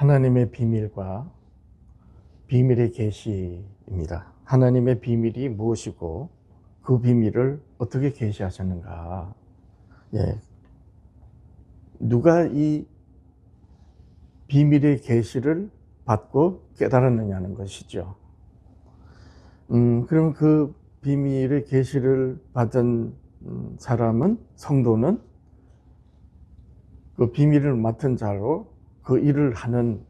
하나님의 비밀과 비밀의 계시입니다. 하나님의 비밀이 무엇이고 그 비밀을 어떻게 계시하셨는가? 누가 이 비밀의 계시를 받고 깨달았느냐는 것이죠. 그럼 그 비밀의 계시를 받은 사람은, 성도는 그 비밀을 맡은 자로 그 일을 하는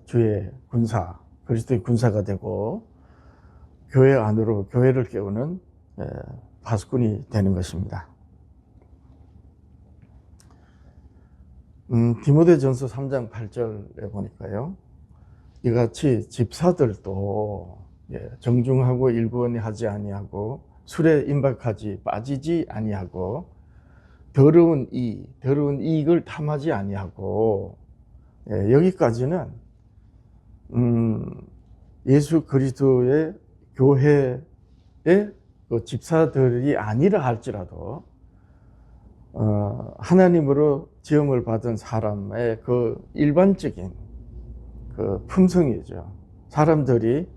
주의 군사, 그리스도의 군사가 되고 교회 안으로 교회를 깨우는 파수꾼이 되는 것입니다. 디모데전서 3장 8절에 보니까요, 이같이 집사들도 정중하고 일구원이 하지 아니하고 술에 임박하지 빠지지 아니하고 더러운 이익을 탐하지 아니하고, 여기까지는 예수 그리스도의 교회의 그 집사들이 아니라 할지라도 하나님으로 지음을 받은 사람의 그 일반적인 그 품성이죠. 사람들이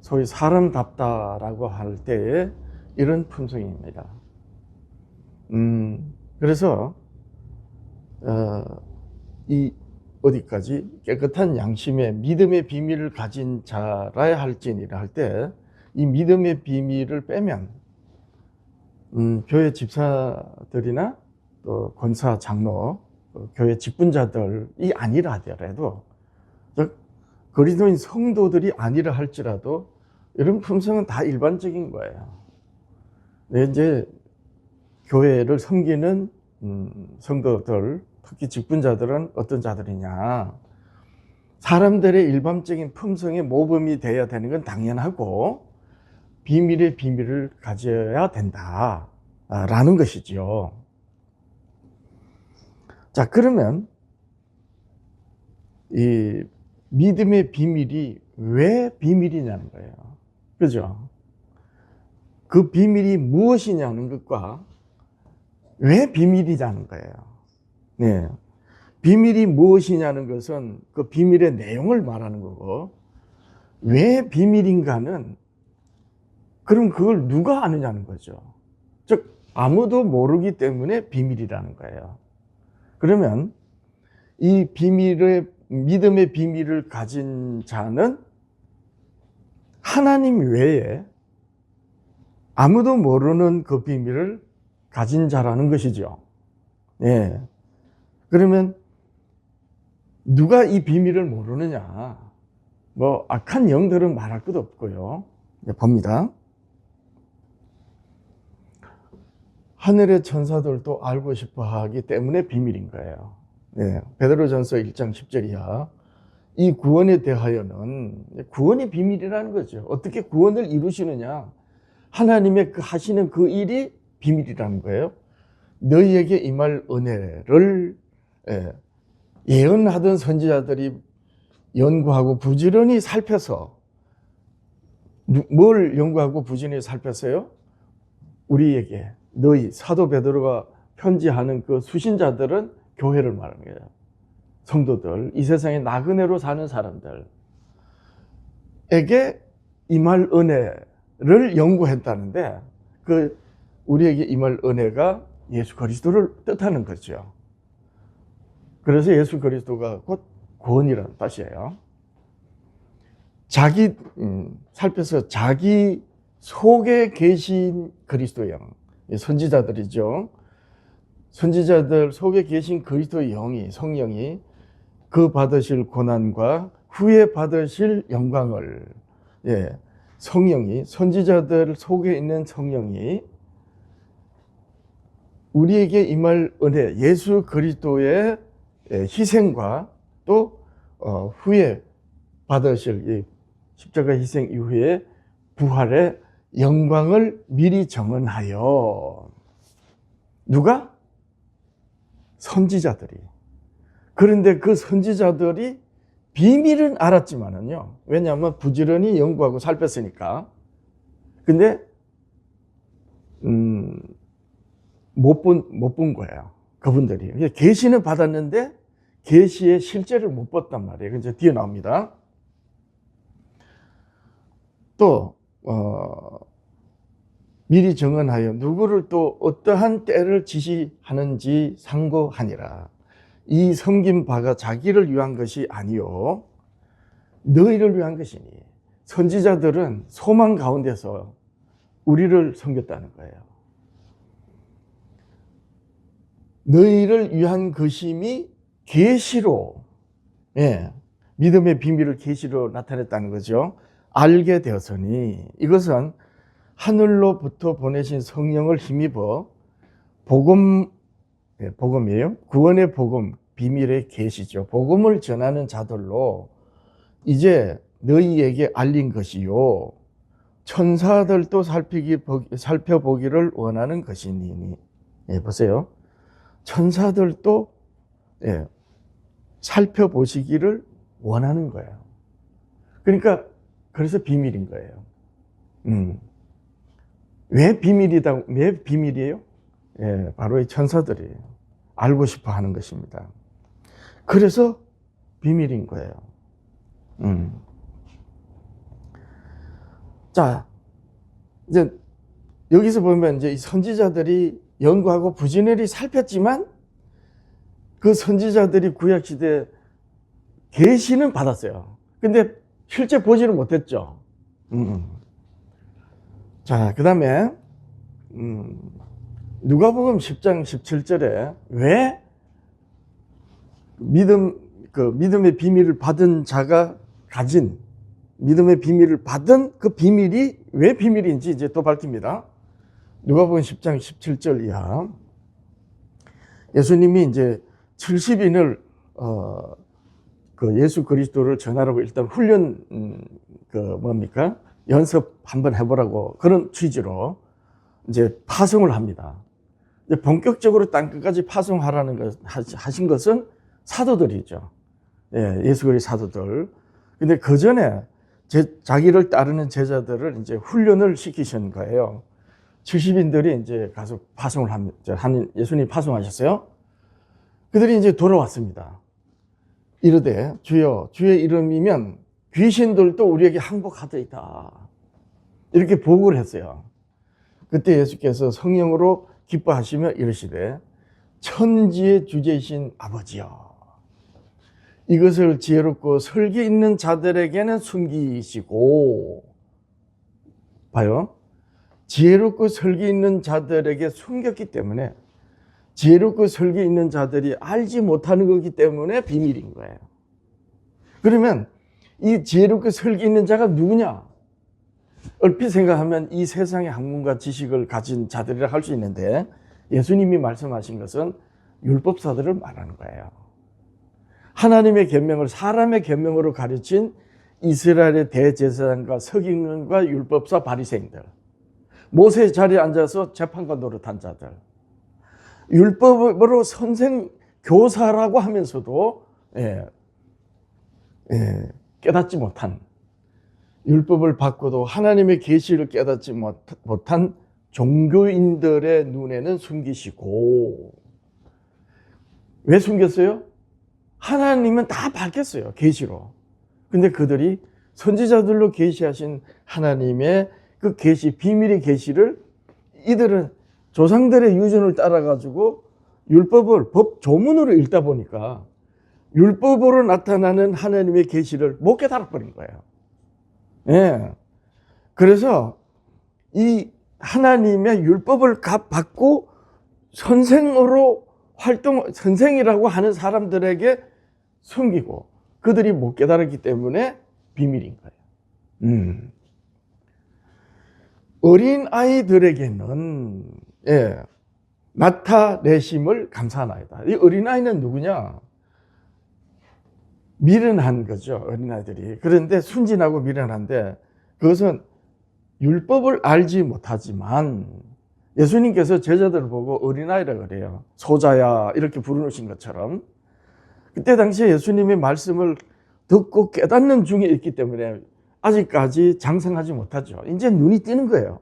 소위 사람답다라고 할 때의 이런 품성입니다. 그래서 이 어디까지 깨끗한 양심의 믿음의 비밀을 가진 자라야 할지니라 할 때, 이 믿음의 비밀을 빼면 교회 집사들이나 또 권사, 장로, 교회 직분자들이 아니라 하더라도, 즉 그리스도인 성도들이 아니라 할지라도 이런 품성은 다 일반적인 거예요. 이제 교회를 섬기는 성도들, 특히 직분자들은 어떤 자들이냐? 사람들의 일반적인 품성의 모범이 되어야 되는 건 당연하고 비밀의 비밀을 가져야 된다라는 것이죠. 자, 그러면 이 믿음의 비밀이 왜 비밀이냐는 거예요. 그죠? 그 비밀이 무엇이냐는 것과 왜 비밀이냐는 거예요. 네. 비밀이 무엇이냐는 것은 그 비밀의 내용을 말하는 거고, 왜 비밀인가는 그럼 그걸 누가 아느냐는 거죠. 즉 아무도 모르기 때문에 비밀이라는 거예요. 그러면 이 믿음의 비밀을 가진 자는 하나님 외에 아무도 모르는 그 비밀을 가진 자라는 것이죠. 예. 그러면 누가 이 비밀을 모르느냐? 뭐 악한 영들은 말할 것도 없고요. 봅니다. 하늘의 천사들도 알고 싶어 하기 때문에 비밀인 거예요. 베드로전서 1장 10절이야. 이 구원에 대하여는 구원의 비밀이라는 거죠. 어떻게 구원을 이루시느냐? 하나님의 하시는 그 일이 비밀이라는 거예요. 너희에게 임할 은혜를 예언하던 선지자들이 연구하고 부지런히 살펴서, 뭘 연구하고 부지런히 살폈어요? 우리에게, 너희 사도 베드로가 편지하는 그 수신자들은 교회를 말하는 거예요. 성도들, 이 세상에 나그네로 사는 사람들에게 임할 은혜를 연구했다는데, 그 우리에게 임할 은혜가 예수 그리스도를 뜻하는 거죠. 그래서 예수 그리스도가 곧 구원이라는 뜻이에요. 살펴서 자기 속에 계신 그리스도의 영, 선지자들이죠. 선지자들 속에 계신 그리스도의 영이, 성령이 그 받으실 고난과 후에 받으실 영광을, 성령이, 선지자들 속에 있는 성령이 우리에게 임할 은혜, 예수 그리스도의 희생과 또 후에 받으실 십자가 희생 이후에 부활의 영광을 미리 정언하여. 누가? 선지자들이. 그런데 그 선지자들이 비밀은 알았지만은요, 왜냐하면 부지런히 연구하고 살폈으니까. 근데 못 본 거예요, 그분들이. 계시는 받았는데 계시의 실제를 못 봤단 말이에요. 이제 뒤에 나옵니다. 또 미리 정언하여 누구를 또 어떠한 때를 지시하는지 상고하니라. 이 섬긴 바가 자기를 위한 것이 아니요 너희를 위한 것이니. 선지자들은 소망 가운데서 우리를 섬겼다는 거예요. 너희를 위한 것임이 계시로, 믿음의 비밀을 계시로 나타냈다는 거죠. 알게 되었으니 이것은 하늘로부터 보내신 성령을 힘입어 복음이에요. 구원의 복음, 비밀의 계시죠. 복음을 전하는 자들로 이제 너희에게 알린 것이요 천사들도 살펴보기를 원하는 것이니. 보세요. 천사들도 살펴보시기를 원하는 거예요. 그러니까 그래서 비밀인 거예요. 왜 비밀이에요? 바로 이 천사들이 알고 싶어 하는 것입니다. 그래서 비밀인 거예요. 자, 이제 여기서 보면 이제 이 선지자들이 연구하고 부지런히 살폈지만 그 선지자들이 구약시대 계시는 받았어요. 근데 실제 보지는 못했죠. 자, 그 다음에 누가복음 10장 17절에 왜 믿음의 비밀을 받은 자가 가진 믿음의 비밀을 받은 그 비밀이 왜 비밀인지 이제 또 밝힙니다. 누가복음 10장 17절 이하. 예수님이 이제 70인을 그 예수 그리스도를 전하라고 일단 훈련 연습 한번 해보라고 그런 취지로 이제 파송을 합니다. 이제 본격적으로 땅끝까지 파송하라는 하신 것은 사도들이죠. 예수 그리스도 사도들. 근데 그 전에 자기를 따르는 제자들을 이제 훈련을 시키신 거예요. 70인들이 이제 가서 파송을 합니다. 예수님이 파송하셨어요. 그들이 이제 돌아왔습니다. 이르되 주여 주의 이름이면 귀신들도 우리에게 항복하더이다. 이렇게 보고를 했어요. 그때 예수께서 성령으로 기뻐하시며 이르시되 천지의 주제이신 아버지여 이것을 지혜롭고 설기 있는 자들에게는 숨기시고 봐요. 지혜롭고 설기 있는 자들에게 숨겼기 때문에 지혜롭고 설기 있는 자들이 알지 못하는 거기 때문에 비밀인 거예요. 그러면 이 지혜롭고 설기 있는 자가 누구냐? 얼핏 생각하면 이 세상의 학문과 지식을 가진 자들이라 할 수 있는데 예수님이 말씀하신 것은 율법사들을 말하는 거예요. 하나님의 계명을 사람의 계명으로 가르친 이스라엘의 대제사장과 서기관과 율법사 바리새인들, 모세의 자리에 앉아서 재판관 노릇한 자들, 율법으로 선생 교사라고 하면서도 깨닫지 못한, 율법을 받고도 하나님의 계시를 깨닫지 못한 종교인들의 눈에는 숨기시고. 왜 숨겼어요? 하나님은 다 밝혔어요, 계시로. 근데 그들이 선지자들로 계시하신 하나님의 그 계시, 비밀의 계시를 이들은 조상들의 유전을 따라가지고 율법을 법 조문으로 읽다 보니까 율법으로 나타나는 하나님의 계시를 못 깨달아버린 거예요. 그래서 이 하나님의 율법을 받고 선생으로 선생이라고 하는 사람들에게 숨기고 그들이 못 깨달았기 때문에 비밀인 거예요. 어린 아이들에게는 나타내심을 감사하나이다. 이 어린아이는 누구냐? 미련한 거죠, 어린아이들이. 그런데 순진하고 미련한데 그것은 율법을 알지 못하지만 예수님께서 제자들을 보고 어린아이라 그래요. 소자야 이렇게 부르신 것처럼. 그때 당시에 예수님의 말씀을 듣고 깨닫는 중에 있기 때문에 아직까지 장성하지 못하죠. 이제 눈이 띄는 거예요.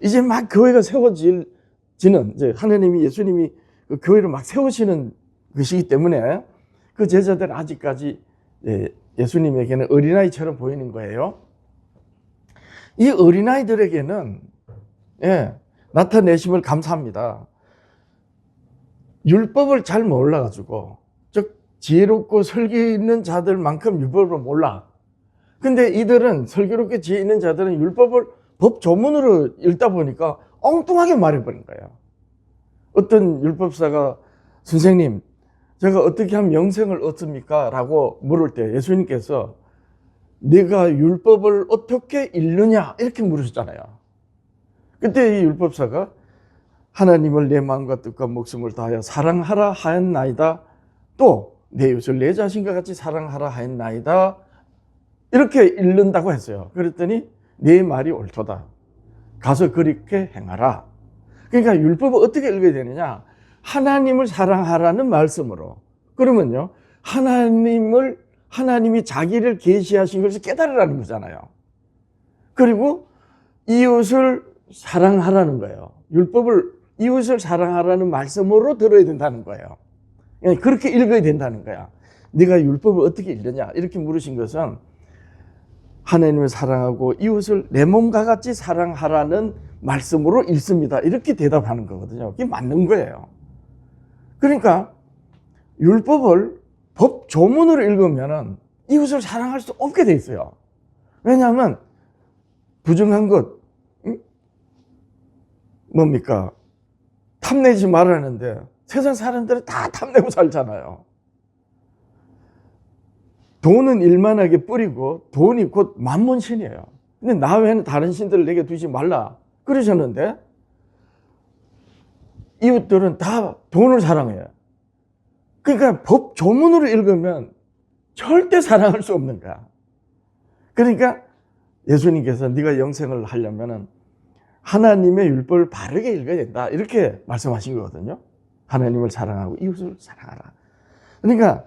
이제 막 교회가 세워지는, 이제 하나님이, 예수님이 그 교회를 막 세우시는 것이기 때문에 그 제자들은 아직까지 예수님에게는 어린아이처럼 보이는 거예요. 이 어린아이들에게는 나타내심을 감사합니다. 율법을 잘 몰라가지고, 즉 지혜롭고 설계 있는 자들만큼 율법을 몰라. 근데 이들은, 설교롭게 지혜 있는 자들은 율법을 법 조문으로 읽다 보니까 엉뚱하게 말해버린 거예요. 어떤 율법사가 선생님, 제가 어떻게 하면 영생을 얻습니까? 라고 물을 때 예수님께서 네가 율법을 어떻게 읽느냐? 이렇게 물으셨잖아요. 그때 이 율법사가 하나님을 내 마음과 뜻과 목숨을 다하여 사랑하라 하였나이다. 또 내 이웃을 내 자신과 같이 사랑하라 하였나이다. 이렇게 읽는다고 했어요. 그랬더니 네 말이 옳도다. 가서 그렇게 행하라. 그러니까 율법을 어떻게 읽어야 되느냐? 하나님을 사랑하라는 말씀으로. 그러면요, 하나님이 자기를 계시하신 것을 깨달으라는 거잖아요. 그리고 이웃을 사랑하라는 거예요. 율법을 이웃을 사랑하라는 말씀으로 들어야 된다는 거예요. 그렇게 읽어야 된다는 거야. 네가 율법을 어떻게 읽느냐? 이렇게 물으신 것은 하나님을 사랑하고 이웃을 내 몸과 같이 사랑하라는 말씀으로 읽습니다. 이렇게 대답하는 거거든요. 그게 맞는 거예요. 그러니까 율법을 법 조문으로 읽으면 이웃을 사랑할 수 없게 돼 있어요. 왜냐하면 부정한 것 뭡니까? 탐내지 말라는데 세상 사람들은 다 탐내고 살잖아요. 돈은 일만하게 뿌리고 돈이 곧 만몬신이에요. 근데 나 외에는 다른 신들을 내게 두지 말라 그러셨는데 이웃들은 다 돈을 사랑해요. 그러니까 법 조문으로 읽으면 절대 사랑할 수 없는 거야. 그러니까 예수님께서 네가 영생을 하려면 하나님의 율법을 바르게 읽어야 된다 이렇게 말씀하신 거거든요. 하나님을 사랑하고 이웃을 사랑하라. 그러니까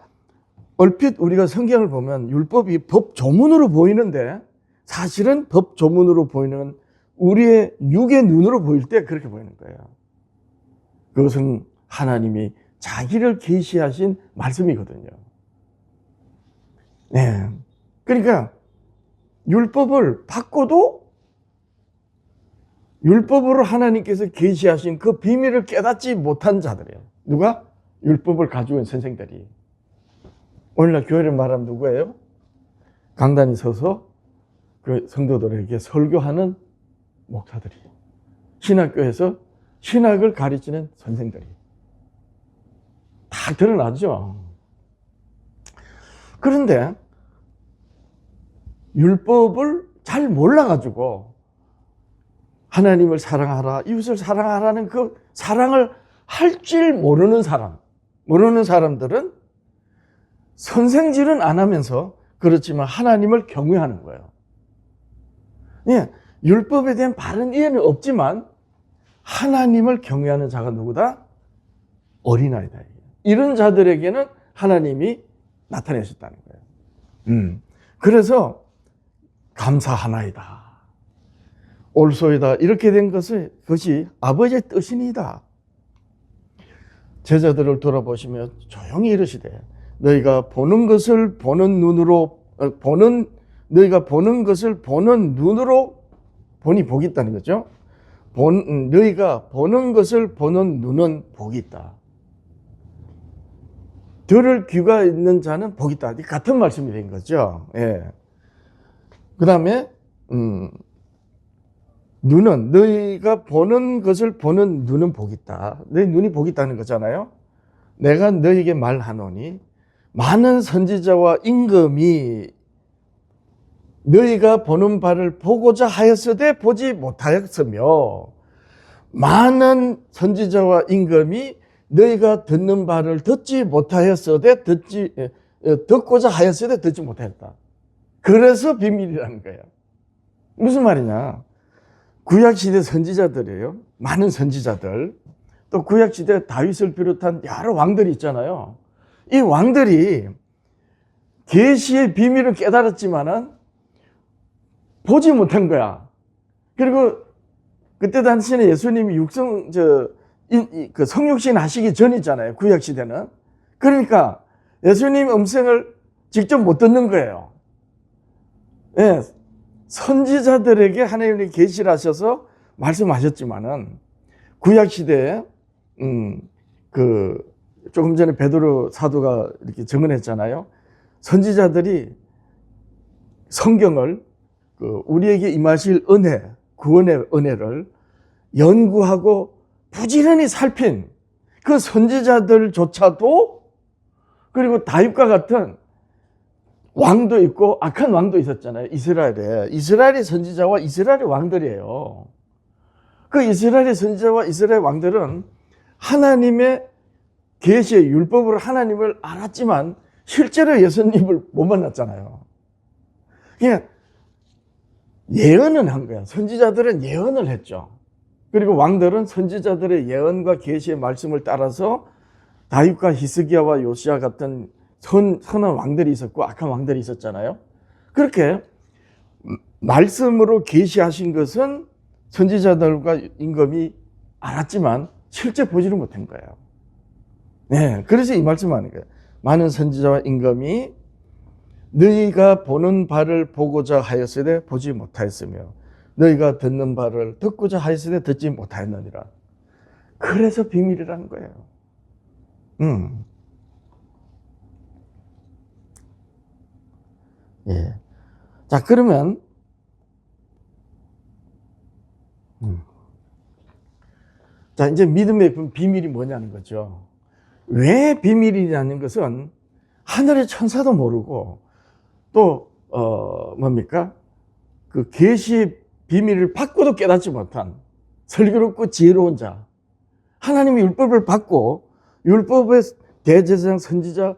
얼핏 우리가 성경을 보면 율법이 법 조문으로 보이는데 사실은 법 조문으로 보이는 우리의 육의 눈으로 보일 때 그렇게 보이는 거예요. 그것은 하나님이 자기를 계시하신 말씀이거든요. 네. 그러니까 율법을 바꿔도 율법으로 하나님께서 계시하신 그 비밀을 깨닫지 못한 자들이에요. 누가? 율법을 가지고 있는 선생들이. 오늘날 교회를 말하면 누구예요? 강단에 서서 그 성도들에게 설교하는 목사들이. 신학교에서 신학을 가르치는 선생들이. 다 드러나죠. 그런데 율법을 잘 몰라가지고 하나님을 사랑하라, 이웃을 사랑하라는 그 사랑을 할 줄 모르는 사람들은 선생질은 안 하면서 그렇지만 하나님을 경외하는 거예요. 예, 율법에 대한 바른 이해는 없지만 하나님을 경외하는 자가 누구다? 어린아이다. 이런 자들에게는 하나님이 나타내셨다는 거예요. 그래서 감사하나이다. 옳소이다. 이렇게 된 그것이 아버지의 뜻이니이다. 제자들을 돌아보시며 조용히 이르시되 너희가 보는 것을 보는 눈으로 너희가 보는 것을 보는 눈으로 보니 복이 있다는 거죠. 너희가 보는 것을 보는 눈은 복이 있다. 들을 귀가 있는 자는 복이 있다. 같은 말씀이 된 거죠. 예. 그 다음에 눈은 너희가 보는 것을 보는 눈은 복이 있다. 너희 눈이 복이 있다는 거잖아요. 내가 너희에게 말하노니 많은 선지자와 임금이 너희가 보는 바를 보고자 하였으되 보지 못하였으며 많은 선지자와 임금이 너희가 듣는 바를 듣지 못하였으되 듣고자 하였으되 듣지 못하였다. 그래서 비밀이라는 거예요. 무슨 말이냐? 구약시대 선지자들이에요. 많은 선지자들. 또 구약시대 다윗을 비롯한 여러 왕들이 있잖아요. 이 왕들이 계시의 비밀을 깨달았지만은 보지 못한 거야. 그리고 그때 당시에 예수님이 성육신 하시기 전이잖아요. 구약시대는. 그러니까 예수님 음성을 직접 못 듣는 거예요. 예, 선지자들에게 하나님이 계시를 하셔서 말씀하셨지만은 구약 시대에 조금 전에 베드로 사도가 이렇게 증언했잖아요. 선지자들이 성경을 우리에게 임하실 은혜, 구원의 은혜를 연구하고 부지런히 살핀 그 선지자들조차도, 그리고 다윗과 같은 왕도 있고 악한 왕도 있었잖아요. 이스라엘의 선지자와 이스라엘의 왕들이에요. 그 이스라엘의 선지자와 이스라엘 왕들은 하나님의 계시의 율법으로 하나님을 알았지만 실제로 예수님을 못 만났잖아요. 그냥 예언은 한 거야. 선지자들은 예언을 했죠. 그리고 왕들은 선지자들의 예언과 계시의 말씀을 따라서 다윗과 히스기야와 요시야 같은 선한 왕들이 있었고 악한 왕들이 있었잖아요. 그렇게 말씀으로 계시하신 것은 선지자들과 임금이 알았지만 실제 보지를 못한 거예요. 네, 그래서 이 말씀을 하는 거예요. 많은 선지자와 임금이 너희가 보는 바를 보고자 하였으되 보지 못하였으며 너희가 듣는 바를 듣고자 하였으되 듣지 못하였느니라. 그래서 비밀이라는 거예요. 예. 자, 그러면 자, 이제 믿음의 비밀이 뭐냐는 거죠. 왜 비밀이냐는 것은 하늘의 천사도 모르고 또 뭡니까? 그 계시 비밀을 받고도 깨닫지 못한 슬기롭고 지혜로운 자, 하나님의 율법을 받고 율법의 대제사장, 선지자,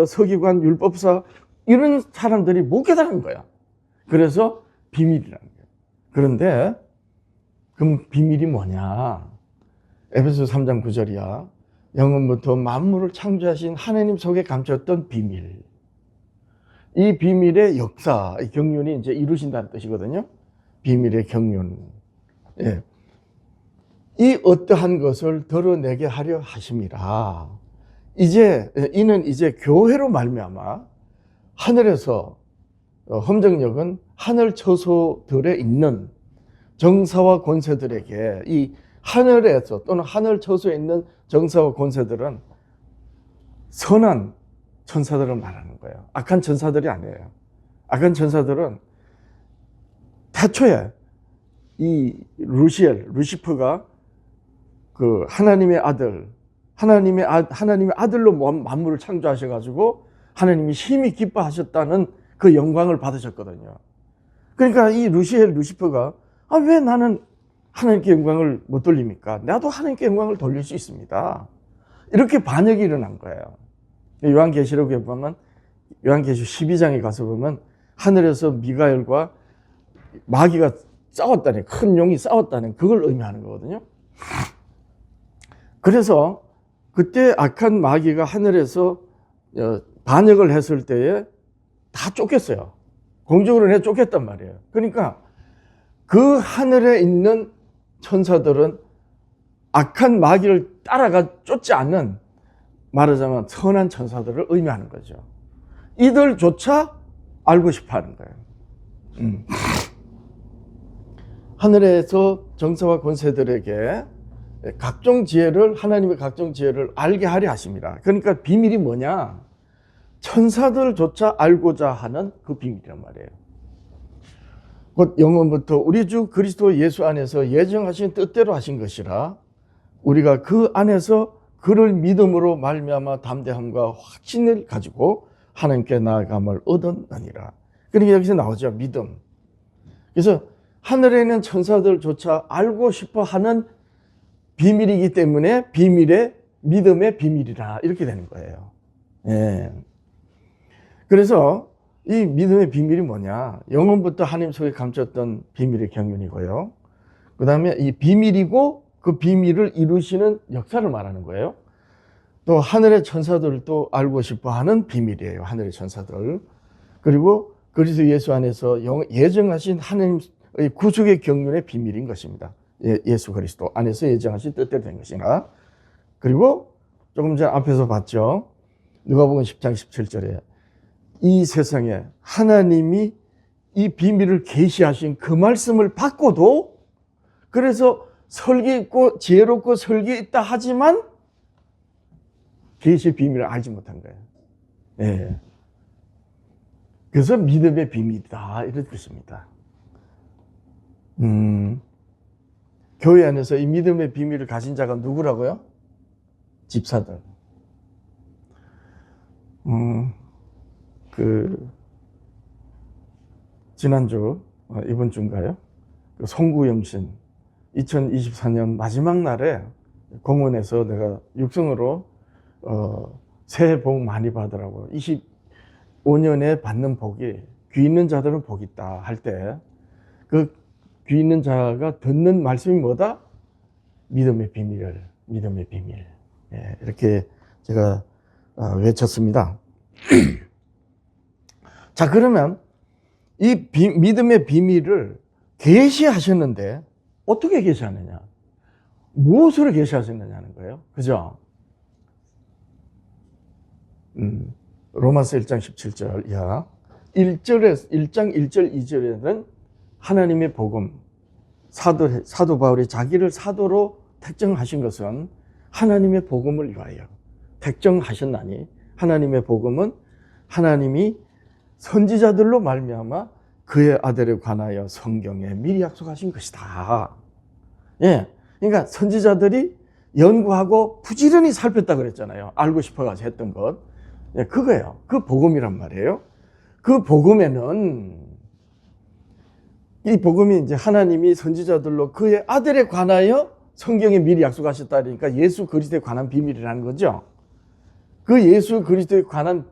서기관, 율법사 이런 사람들이 못 깨달은 거야. 그래서 비밀이라는 거야. 그런데 그럼 비밀이 뭐냐? 에베소 3장 9절이야. 영원부터 만물을 창조하신 하나님 속에 감췄던 비밀. 이 비밀의 역사, 이 경륜이 이제 이루신다는 뜻이거든요. 비밀의 경륜. 예. 이 어떠한 것을 드러내게 하려 하심이라. 이는 이제 교회로 말미암아 하늘에서 험정역은 하늘 처소들에 있는 정사와 권세들에게, 이 하늘에서 또는 하늘 처소에 있는 정사와 권세들은 선한 천사들을 말하는 거예요. 악한 천사들이 아니에요. 악한 천사들은 태초에 이 루시퍼가 그 하나님의 아들로 만물을 창조하셔가지고 하나님이 심히 기뻐하셨다는 그 영광을 받으셨거든요. 그러니까 이 루시퍼가 왜 나는 하나님께 영광을 못 돌립니까? 나도 하나님께 영광을 돌릴 수 있습니다. 이렇게 반역이 일어난 거예요. 요한계시록에 보면, 요한계시록 12장에 가서 보면 하늘에서 미가엘과 마귀가 싸웠다는, 큰 용이 싸웠다는 그걸 의미하는 거거든요. 그래서 그때 악한 마귀가 하늘에서 반역을 했을 때에 다 쫓겼어요. 공중으로 쫓겼단 말이에요. 그러니까 그 하늘에 있는 천사들은 악한 마귀를 따라가 쫓지 않는, 말하자면 선한 천사들을 의미하는 거죠. 이들조차 알고 싶어 하는 거예요. 하늘에서 정사와 권세들에게 각종 지혜를, 하나님의 각종 지혜를 알게 하려 하십니다. 그러니까 비밀이 뭐냐? 천사들조차 알고자 하는 그 비밀이란 말이에요. 곧 영원부터 우리 주 그리스도 예수 안에서 예정하신 뜻대로 하신 것이라 우리가 그 안에서 그를 믿음으로 말미암아 담대함과 확신을 가지고 하나님께 나아감을 얻었느니라. 그러니까 여기서 나오죠, 믿음. 그래서 하늘에 있는 천사들조차 알고 싶어 하는 비밀이기 때문에 믿음의 비밀이라 이렇게 되는 거예요. 예. 그래서 이 믿음의 비밀이 뭐냐? 영원부터 하나님 속에 감췄던 비밀의 경륜이고요. 그 다음에 이 비밀이고 그 비밀을 이루시는 역사를 말하는 거예요. 또 하늘의 천사들도 알고 싶어 하는 비밀이에요. 하늘의 천사들. 그리고 그리스도 예수 안에서 예정하신 하나님의 구속의 경륜의 비밀인 것입니다. 예수 그리스도 안에서 예정하신 뜻대로 된 것이나. 그리고 조금 전 앞에서 봤죠. 누가복음 10장 17절에 이 세상에 하나님이 이 비밀을 계시하신 그 말씀을 받고도 그래서 설계 있고 지혜롭고 설계 있다 하지만 계시의 비밀을 알지 못한 거예요. 예. 그래서 믿음의 비밀이다 이런 뜻입니다. 교회 안에서 이 믿음의 비밀을 가진 자가 누구라고요? 집사들. 지난주, 이번 주인가요? 송구영신 2024년 마지막 날에 공원에서 내가 육성으로 새해 복 많이 받으라고 25년에 받는 복이 귀 있는 자들은 복 있다 할 때 그 귀 있는 자가 듣는 말씀이 뭐다? 믿음의 비밀. 예, 이렇게 제가 외쳤습니다. 자, 그러면 이 믿음의 비밀을 계시하셨는데 어떻게 계시하느냐? 무엇으로 계시하셨느냐는 거예요. 그죠? 로마서 1장 17절 이하 1장 1절 2절에는 하나님의 복음, 사도 바울이 자기를 사도로 택정하신 것은 하나님의 복음을 위하여 택정하셨나니 하나님의 복음은 하나님이 선지자들로 말미암아 그의 아들에 관하여 성경에 미리 약속하신 것이다. 예, 그러니까 선지자들이 연구하고 부지런히 살폈다 그랬잖아요. 알고 싶어가지고 했던 것. 예, 그거예요. 그 복음이란 말이에요. 그 복음에는 이 복음이 이제 하나님이 선지자들로 그의 아들에 관하여 성경에 미리 약속하셨다 그러니까 예수 그리스도에 관한 비밀이라는 거죠. 그 예수 그리스도에 관한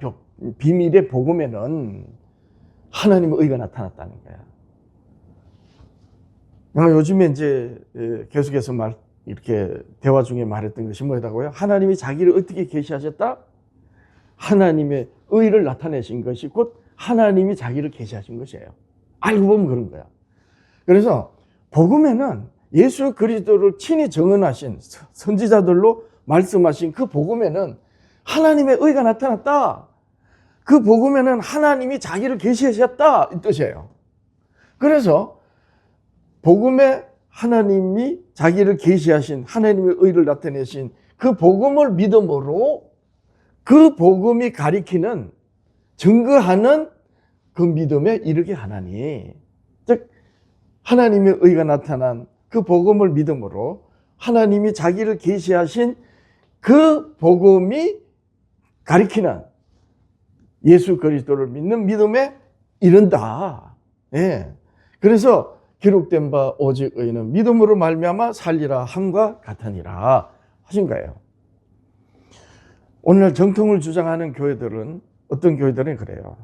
비밀의 복음에는 하나님의 의가 나타났다는 거야. 요즘에 이제 계속해서 이렇게 대화 중에 말했던 것이 뭐라고요? 하나님이 자기를 어떻게 계시하셨다? 하나님의 의를 나타내신 것이 곧 하나님이 자기를 계시하신 것이에요. 알고 보면 그런 거야. 그래서 복음에는 예수 그리스도를 친히 증언하신 선지자들로 말씀하신 그 복음에는 하나님의 의가 나타났다. 그 복음에는 하나님이 자기를 계시하셨다 이 뜻이에요. 그래서 복음에 하나님이 자기를 계시하신 하나님의 의를 나타내신 그 복음을 믿음으로 그 복음이 가리키는 증거하는 그 믿음에 이르게 하나니, 즉 하나님의 의가 나타난 그 복음을 믿음으로 하나님이 자기를 계시하신 그 복음이 가리키는 예수 그리스도를 믿는 믿음에 이른다. 예. 그래서 기록된 바 오직 의는 믿음으로 말미암아 살리라 함과 같으니라 하신 거예요. 오늘날 정통을 주장하는 교회들은 어떤 교회들은 그래요.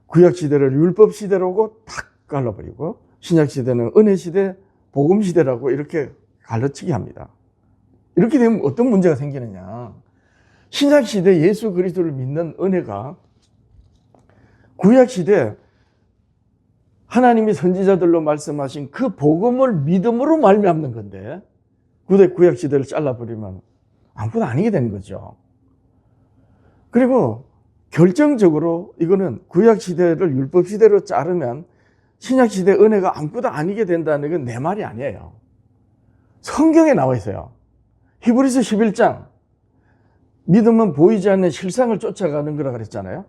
구약 시대를 율법 시대라고 탁 갈라버리고 신약 시대는 은혜 시대, 복음 시대라고 이렇게 갈라치기 합니다. 이렇게 되면 어떤 문제가 생기느냐? 신약 시대 예수 그리스도를 믿는 은혜가 구약 시대 하나님이 선지자들로 말씀하신 그 복음을 믿음으로 말미암는 건데 구약 시대를 잘라버리면 아무것도 아니게 되는 거죠. 그리고 결정적으로 이거는 구약 시대를 율법 시대로 자르면 신약 시대 은혜가 아무것도 아니게 된다는 건 내 말이 아니에요. 성경에 나와 있어요. 히브리서 11장 믿음은 보이지 않는 실상을 쫓아가는 거라 그랬잖아요.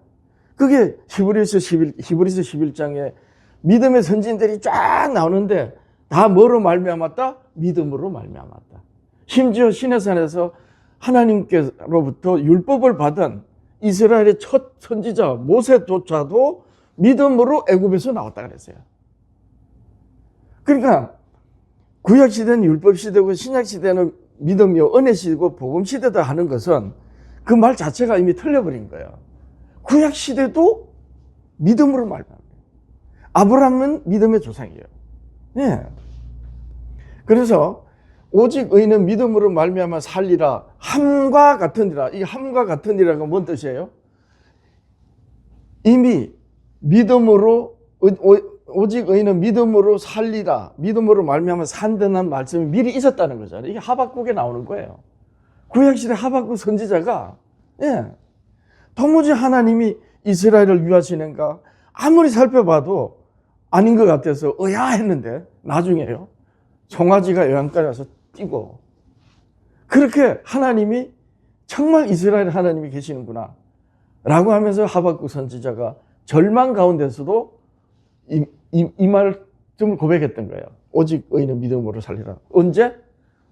그게 히브리서 11장에 믿음의 선진들이 쫙 나오는데 다 뭐로 말미암았다? 믿음으로 말미암았다. 심지어 시내산에서 하나님께로부터 율법을 받은 이스라엘의 첫 선지자 모세조차도 믿음으로 애굽에서 나왔다 그랬어요. 그러니까 구약 시대는 율법 시대고 신약 시대는 믿음이요 은혜 시대고 복음 시대다 하는 것은 그 말 자체가 이미 틀려버린 거예요. 구약 시대도 믿음으로 말합니다. 아브라함은 믿음의 조상이에요. 예. 그래서 오직 의는 믿음으로 말미암아 살리라 함과 같으니라. 이 함과 같으니라가 뭔 뜻이에요? 이미 믿음으로 오직 의는 믿음으로 살리라. 믿음으로 말미암아 산다는 말씀이 미리 있었다는 거잖아요. 이게 하박국에 나오는 거예요. 구약시대 하박국 선지자가 도무지 하나님이 이스라엘을 위하시는가? 아무리 살펴봐도 아닌 것 같아서 했는데 나중에요. 송아지가 외양간에 와서 뛰고, 그렇게 하나님이 정말 이스라엘 하나님이 계시는구나 라고 하면서 하박국 선지자가 절망 가운데서도 이 말씀을 고백했던 거예요. 오직 의인은 믿음으로 살리라. 언제?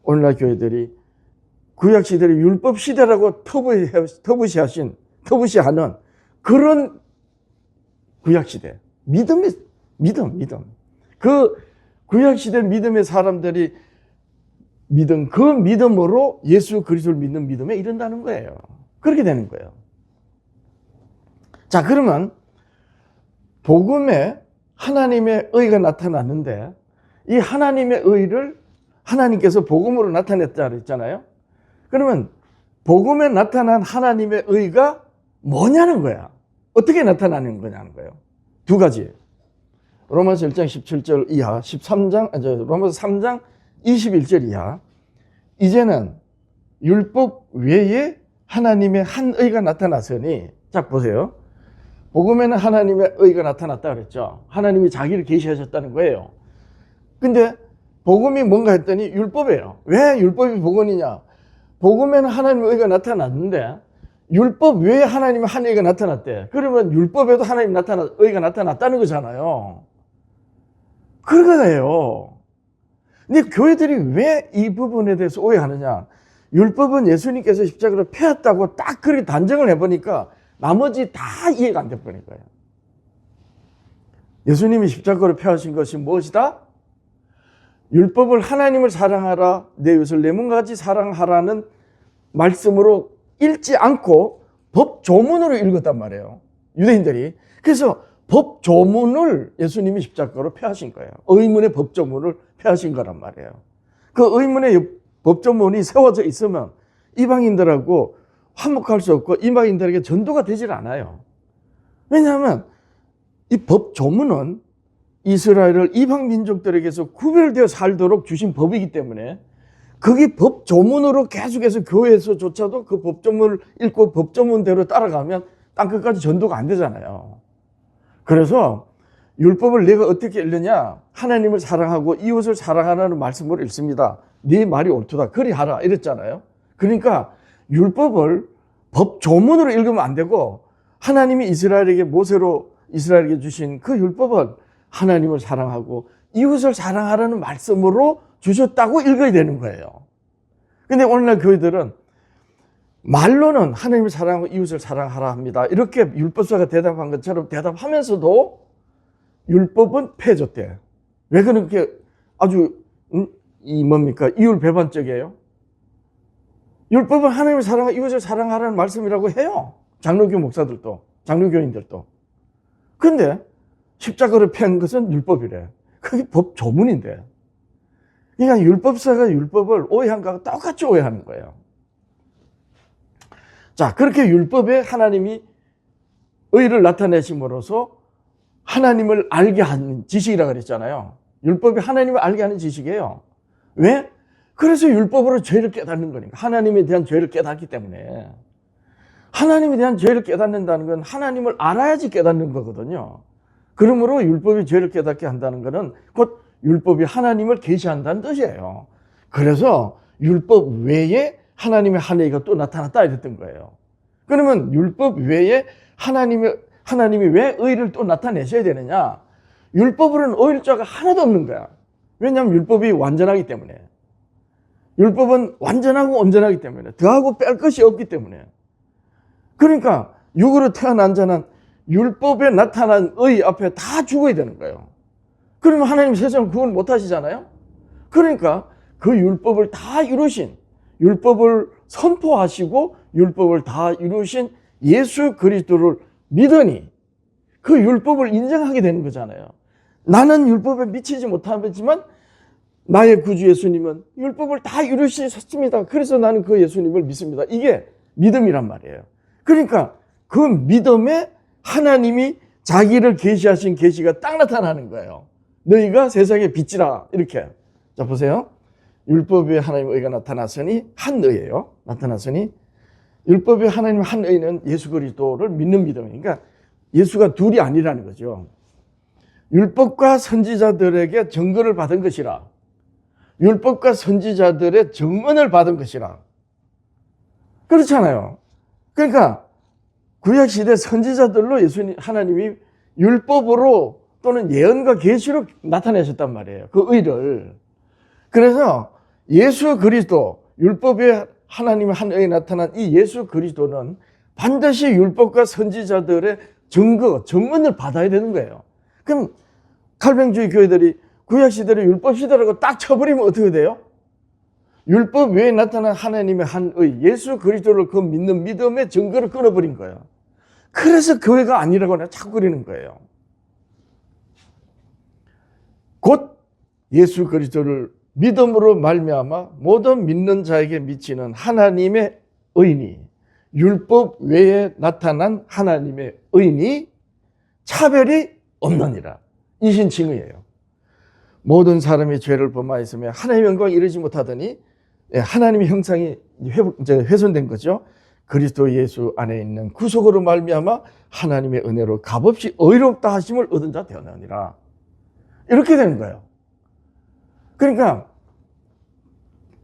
오늘날 교회들이 구약시대를 율법시대라고 터부시하는 그런 구약시대. 믿음. 그 구약시대 믿음의 사람들이 그 믿음으로 예수 그리스도를 믿는 믿음에 이른다는 거예요. 그렇게 되는 거예요. 자, 그러면 복음에 하나님의 의가 나타났는데 이 하나님의 의를 하나님께서 복음으로 나타냈다 그랬잖아요. 그러면 복음에 나타난 하나님의 의가 뭐냐는 거야. 어떻게 나타나는 거냐는 거예요. 두 가지. 로마서 1장 17절 이하, 로마서 3장 21절 이하. 이제는 율법 외에 하나님의 한 의가 나타났으니, 자 보세요. 복음에는 하나님의 의가 나타났다 그랬죠. 하나님이 자기를 계시하셨다는 거예요. 근데 복음이 뭔가 했더니 율법이에요. 왜 율법이 복음이냐? 복음에는 하나님의 의가 나타났는데 율법 외에 하나님의 한 의가 나타났대. 그러면 율법에도 하나님의 의가 나타났다는 거잖아요. 그거예요. 근데 교회들이 왜 이 부분에 대해서 오해하느냐? 율법은 예수님께서 십자가로 폐했다고 딱 그렇게 단정을 해보니까 나머지 다 이해가 안 돼버린 거예요. 예수님이 십자가로 폐하신 것이 무엇이다? 율법을 하나님을 사랑하라, 내 이웃을 내 몸과 같이 사랑하라는 말씀으로 읽지 않고 법조문으로 읽었단 말이에요. 유대인들이. 그래서 법조문을 예수님이 십자가로 폐하신 거예요. 의문의 법조문을 폐하신 거란 말이에요. 그 의문의 법조문이 세워져 있으면 이방인들하고 화목할 수 없고 이방인들에게 전도가 되질 않아요. 왜냐하면 이 법조문은 이스라엘을 이방 민족들에게서 구별되어 살도록 주신 법이기 때문에 그게 법조문으로 계속해서 교회에서조차도 그 법조문을 읽고 법조문대로 따라가면 땅끝까지 전도가 안 되잖아요. 그래서 율법을 내가 어떻게 읽느냐? 하나님을 사랑하고 이웃을 사랑하라는 말씀으로 읽습니다. 네 말이 옳도다. 그리하라 이랬잖아요. 그러니까 율법을 법조문으로 읽으면 안 되고 하나님이 이스라엘에게 모세로 이스라엘에게 주신 그 율법은 하나님을 사랑하고 이웃을 사랑하라는 말씀으로 주셨다고 읽어야 되는 거예요. 근데 오늘날 교회들은 말로는 하나님을 사랑하고 이웃을 사랑하라 합니다. 이렇게 율법사가 대답한 것처럼 대답하면서도 율법은 폐해졌대. 왜 그렇게 아주 이율배반적이에요? 율법은 하나님을 사랑하고 이웃을 사랑하라는 말씀이라고 해요. 장로교 목사들도, 장로교인들도. 근데 십자가를 폐한 것은 율법이래. 그게 법조문인데. 그러니까 율법사가 율법을 오해한 것과 똑같이 오해하는 거예요. 자, 그렇게 율법에 하나님이 의를 나타내심으로써 하나님을 알게 하는 지식이라고 그랬잖아요. 율법이 하나님을 알게 하는 지식이에요. 왜? 그래서 율법으로 죄를 깨닫는 거니까. 하나님에 대한 죄를 깨닫기 때문에. 하나님에 대한 죄를 깨닫는다는 건 하나님을 알아야지 깨닫는 거거든요. 그러므로 율법이 죄를 깨닫게 한다는 것은 곧 율법이 하나님을 계시한다는 뜻이에요. 그래서 율법 외에 하나님의 한 의가 또 나타났다 이랬던 거예요. 그러면 율법 외에 하나님이 왜 의를 또 나타내셔야 되느냐? 율법으로는 의일 자가 하나도 없는 거야. 왜냐하면 율법이 완전하기 때문에. 율법은 완전하고 온전하기 때문에. 더하고 뺄 것이 없기 때문에. 그러니까 육으로 태어난 자는 율법에 나타난 의 앞에 다 죽어야 되는 거예요. 그러면 하나님 세상을 구원 못 하시잖아요. 그러니까 그 율법을 다 이루신, 율법을 선포하시고 율법을 다 이루신 예수 그리스도를 믿으니 그 율법을 인정하게 되는 거잖아요. 나는 율법에 미치지 못하지만 나의 구주 예수님은 율법을 다 이루셨습니다. 그래서 나는 그 예수님을 믿습니다. 이게 믿음이란 말이에요. 그러니까 그 믿음에 하나님이 자기를 계시하신 계시가 딱 나타나는 거예요. 너희가 세상의 빛이라 이렇게. 자 보세요. 율법에 하나님의 의가 나타났으니 한 의예요. 나타났으니 율법의 하나님 한 의는 예수 그리스도를 믿는 믿음이니까 그러니까 예수가 둘이 아니라는 거죠. 율법과 선지자들에게 증거를 받은 것이라. 율법과 선지자들의 증언을 받은 것이라. 그렇잖아요. 그러니까 구약시대 선지자들로 예수님 하나님이 율법으로 또는 예언과 계시로 나타내셨단 말이에요. 그 의를. 그래서 예수 그리스도, 율법의 하나님의 한 의에 나타난 이 예수 그리스도는 반드시 율법과 선지자들의 증거, 증언을 받아야 되는 거예요. 그럼 칼뱅주의 교회들이 구약시대를 율법시대라고 딱 쳐버리면 어떻게 돼요? 율법 외에 나타난 하나님의 한 의, 예수 그리스도를 그 믿는 믿음의 증거를 끊어버린 거예요. 그래서 교회가 아니라고 내가 자꾸 그러는 거예요. 곧 예수 그리스도를 믿음으로 말미암아 모든 믿는 자에게 미치는 하나님의 의니, 율법 외에 나타난 하나님의 의니 차별이 없느니라. 이신칭의예요. 모든 사람이 죄를 범하였으며 하나님의 영광을 이루지 못하더니 하나님의 형상이 훼손된 거죠. 그리스도 예수 안에 있는 구속으로 말미암아 하나님의 은혜로 값없이 의롭다 하심을 얻은 자 되었느니라. 이렇게 되는 거예요. 그러니까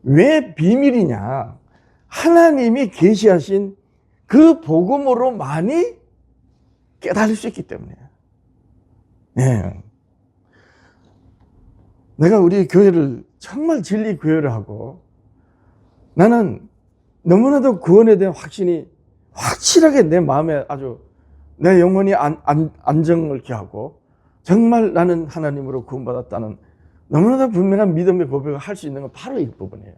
왜 비밀이냐? 하나님이 계시하신 그 복음으로 많이 깨달을 수 있기 때문에. 네. 내가 우리 교회를 정말 진리 교회를 하고 나는 너무나도 구원에 대한 확신이 확실하게 내 마음에 아주 내 영혼이 안정을 이렇게 하고 정말 나는 하나님으로 구원받았다는 너무나도 분명한 믿음의 고백을 할 수 있는 건 바로 이 부분이에요.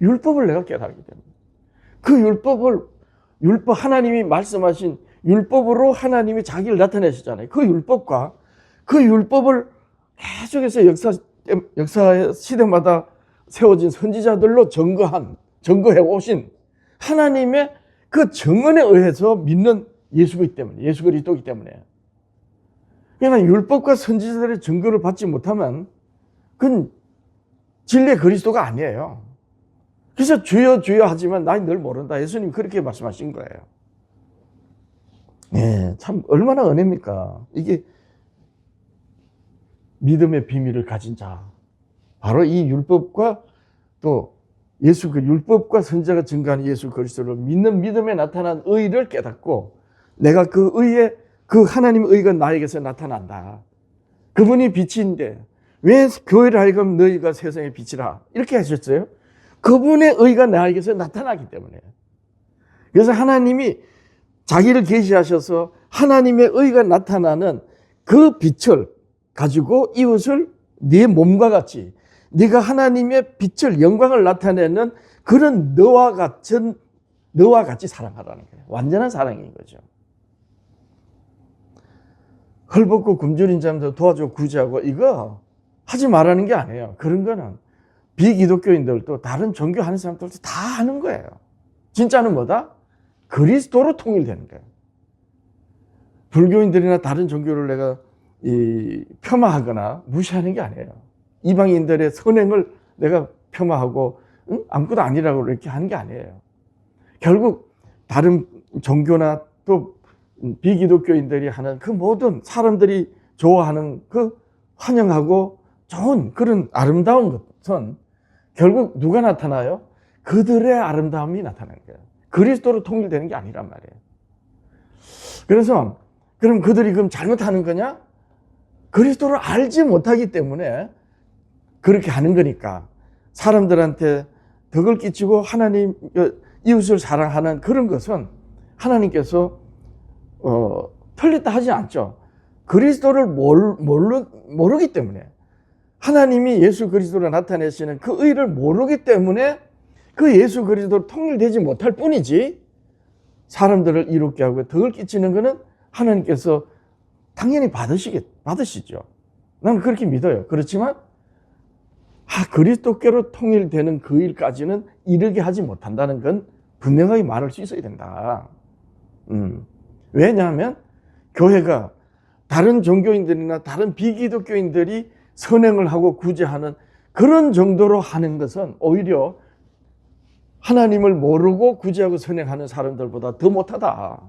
율법을 내가 깨달았기 때문에. 그 율법 하나님이 말씀하신 율법으로 하나님이 자기를 나타내셨잖아요. 그 율법과 그 율법을 계속해서 역사 시대마다 세워진 선지자들로 증거해 오신 하나님의 그 증언에 의해서 믿는 예수이기 때문에, 예수 그리스도이기 때문에. 그러니까 율법과 선지자들의 증거를 받지 못하면 그건 진리의 그리스도가 아니에요. 그래서 주여 주여 하지만 난 늘 모른다. 예수님 그렇게 말씀하신 거예요. 네, 참 얼마나 은혜입니까? 이게 믿음의 비밀을 가진 자. 바로 이 율법과 또 예수 그 율법과 선지자가 증거하는 예수 그리스도를 믿는 믿음에 나타난 의를 깨닫고 내가 그 의에 그 하나님의 의가 나에게서 나타난다. 그분이 빛인데 왜 교회를 하여금 너희가 세상의 빛이라 이렇게 하셨어요? 그분의 의가 나에게서 나타나기 때문에. 그래서 하나님이 자기를 계시하셔서 하나님의 의가 나타나는 그 빛을 가지고 이웃을 네 몸과 같이 네가 하나님의 빛을 영광을 나타내는 그런 너와 같이 사랑하라는 거예요. 완전한 사랑인 거죠. 헐벗고 굶주린 자들 도와줘 구제하고 이거 하지 말라는 게 아니에요. 그런 거는 비기독교인들도 다른 종교 하는 사람들도 다 하는 거예요. 진짜는 뭐다? 그리스도로 통일되는 거예요. 불교인들이나 다른 종교를 내가 폄하하거나 무시하는 게 아니에요. 이방인들의 선행을 내가 폄하하고 아무것도 아니라고 이렇게 하는 게 아니에요. 결국 다른 종교나 또 비기독교인들이 하는 그 모든 사람들이 좋아하는 그 환영하고 좋은 그런 아름다운 것은 결국 누가 나타나요? 그들의 아름다움이 나타나는 거예요. 그리스도로 통일되는 게 아니란 말이에요. 그래서 그럼 그들이 그럼 잘못하는 거냐? 그리스도를 알지 못하기 때문에 그렇게 하는 거니까 사람들한테 덕을 끼치고 하나님 이웃을 사랑하는 그런 것은 하나님께서 틀렸다 하지 않죠. 그리스도를 모르기 때문에 하나님이 예수 그리스도를 나타내시는 그 의를 모르기 때문에 그 예수 그리스도로 통일되지 못할 뿐이지 사람들을 이롭게 하고 덕을 끼치는 것은 하나님께서 당연히 받으시죠. 나는 그렇게 믿어요. 그렇지만 그리스도께로 통일되는 그 일까지는 이르게 하지 못한다는 건 분명하게 말할 수 있어야 된다. 왜냐하면 교회가 다른 종교인들이나 다른 비기독교인들이 선행을 하고 구제하는 그런 정도로 하는 것은 오히려 하나님을 모르고 구제하고 선행하는 사람들보다 더 못하다.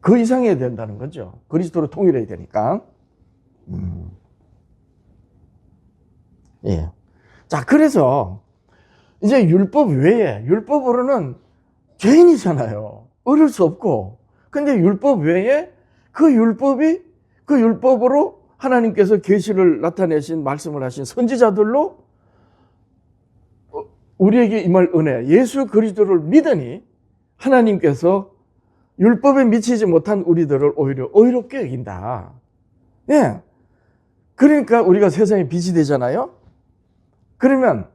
그 이상해야 된다는 거죠. 그리스도로 통일해야 되니까. 예. 자, 그래서 이제 율법 외에, 율법으로는 죄인이잖아요. 어릴 수 없고. 근데 율법 외에 그 율법으로 하나님께서 계시를 나타내신, 말씀을 하신 선지자들로 우리에게 임할 은혜, 예수 그리스도를 믿으니 하나님께서 율법에 미치지 못한 우리들을 오히려 의롭게 여긴다. 예. 그러니까 우리가 세상에 빛이 되잖아요. 그러면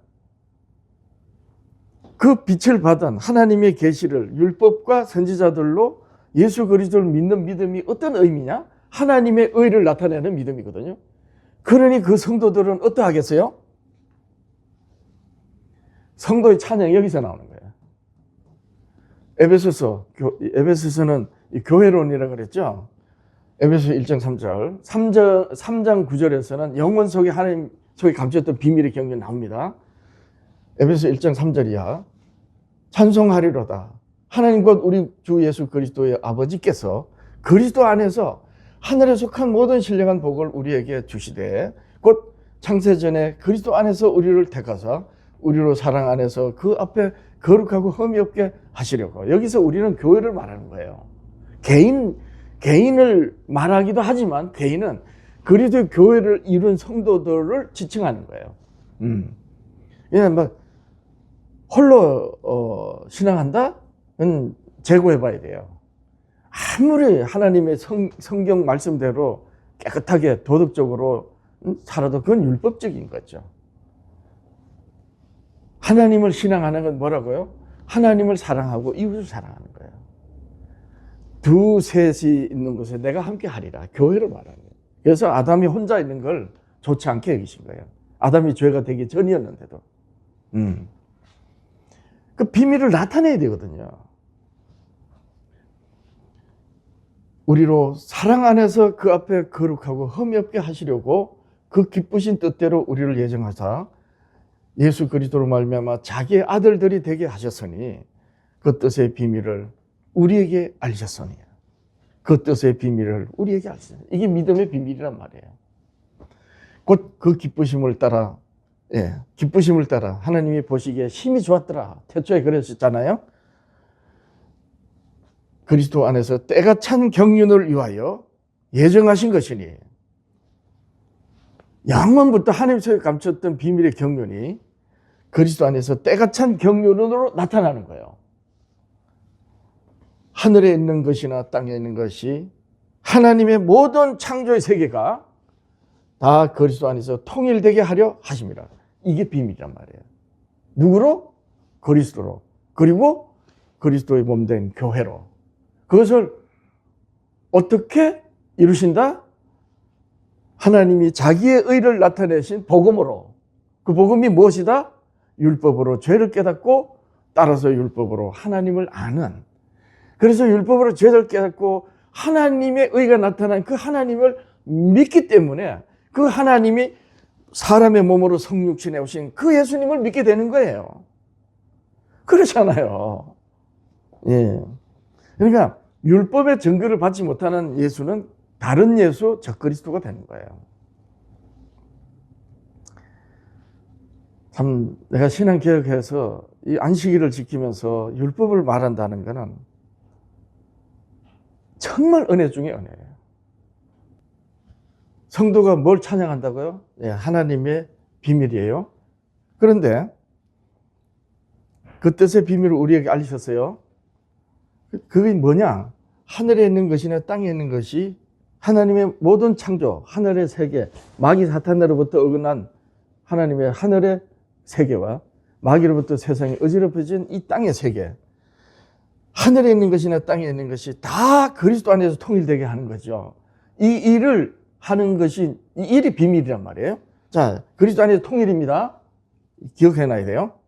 그 빛을 받은 하나님의 계시를 율법과 선지자들로 예수 그리스도를 믿는 믿음이 어떤 의미냐? 하나님의 의를 나타내는 믿음이거든요. 그러니 그 성도들은 어떠하겠어요? 성도의 찬양이 여기서 나오는 거예요. 에베소서는 교회론이라고 그랬죠. 에베소서 1장 3절, 3장 9절에서는 영원 속에 하나님 속에 감추었던 비밀의 경륜이 나옵니다. 에베소서 1장 3절이야. 찬송하리로다. 하나님 곧 우리 주 예수 그리스도의 아버지께서 그리스도 안에서 하늘에 속한 모든 신령한 복을 우리에게 주시되 곧 창세전에 그리스도 안에서 우리를 택하사 우리로 사랑 안에서 그 앞에 거룩하고 흠이 없게 하시려고. 여기서 우리는 교회를 말하는 거예요. 개인을 말하기도 하지만 개인은 그리스도의 교회를 이룬 성도들을 지칭하는 거예요. 그냥 막 홀로 신앙한다? 는 재고해 봐야 돼요. 아무리 하나님의 성경 말씀대로 깨끗하게 도덕적으로 살아도 그건 율법적인 거죠. 하나님을 신앙하는 건 뭐라고요? 하나님을 사랑하고 이웃을 사랑하는 거예요. 두셋이 있는 곳에 내가 함께 하리라. 교회를 말하는 거예요. 그래서 아담이 혼자 있는 걸 좋지 않게 여기신 거예요. 아담이 죄가 되기 전이었는데도. 그 비밀을 나타내야 되거든요. 우리로 사랑 안에서 그 앞에 거룩하고 흠이 없게 하시려고 그 기쁘신 뜻대로 우리를 예정하사 예수 그리스도로 말미암아 자기의 아들들이 되게 하셨으니 그 뜻의 비밀을 우리에게 알리셨으니 그 뜻의 비밀을 우리에게 알리셨으니 이게 믿음의 비밀이란 말이에요. 곧 그 기쁘심을 따라 하나님이 보시기에 힘이 좋았더라. 태초에 그러셨잖아요. 그리스도 안에서 때가 찬 경륜을 위하여 예정하신 것이니 영원부터 하나님 속에 감췄던 비밀의 경륜이 그리스도 안에서 때가 찬 경륜으로 나타나는 거예요. 하늘에 있는 것이나 땅에 있는 것이 하나님의 모든 창조의 세계가 다 그리스도 안에서 통일되게 하려 하십니다. 이게 비밀이란 말이에요. 누구로? 그리스도로. 그리고 그리스도의 몸된 교회로. 그것을 어떻게 이루신다? 하나님이 자기의 의를 나타내신 복음으로. 그 복음이 무엇이다? 율법으로 죄를 깨닫고 따라서 율법으로 하나님을 아는. 그래서 율법으로 죄를 깨닫고 하나님의 의가 나타난 그 하나님을 믿기 때문에 그 하나님이 사람의 몸으로 성육신에 오신 그 예수님을 믿게 되는 거예요. 그렇잖아요. 예. 그러니까 율법의 증거를 받지 못하는 예수는 다른 예수, 적그리스도가 되는 거예요. 참 내가 신앙개혁해서 이 안식일을 지키면서 율법을 말한다는 것은 정말 은혜 중에 은혜예요. 성도가 뭘 찬양한다고요? 네, 하나님의 비밀이에요. 그런데 그 뜻의 비밀을 우리에게 알리셨어요. 그게 뭐냐? 하늘에 있는 것이나 땅에 있는 것이 하나님의 모든 창조, 하늘의 세계, 마귀 사탄으로부터 어긋난 하나님의 하늘의 세계와 마귀로부터 세상이 어지럽혀진 이 땅의 세계, 하늘에 있는 것이나 땅에 있는 것이 다 그리스도 안에서 통일되게 하는 거죠. 이 일을 하는 것이, 이 일이 비밀이란 말이에요. 자, 그리스도 안에서 통일입니다. 기억해놔야 돼요.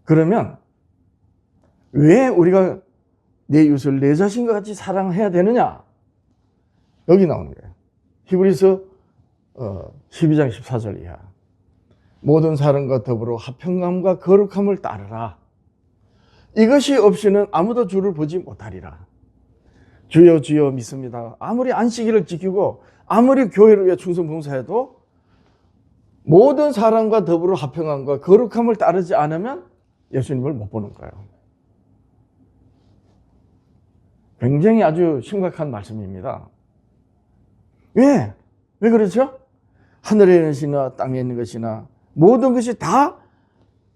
그러면 왜 우리가 내 이웃을 내 자신과 같이 사랑해야 되느냐? 여기 나오는 거예요. 히브리서 12장 14절 이하. 모든 사람과 더불어 화평감과 거룩함을 따르라. 이것이 없이는 아무도 주를 보지 못하리라. 주여 주여 믿습니다. 아무리 안식일을 지키고 아무리 교회를 위해 충성 봉사해도 모든 사람과 더불어 화평함과 거룩함을 따르지 않으면 예수님을 못 보는 거예요. 굉장히 아주 심각한 말씀입니다. 왜? 왜 그렇죠? 하늘에 있는 것이나 땅에 있는 것이나 모든 것이 다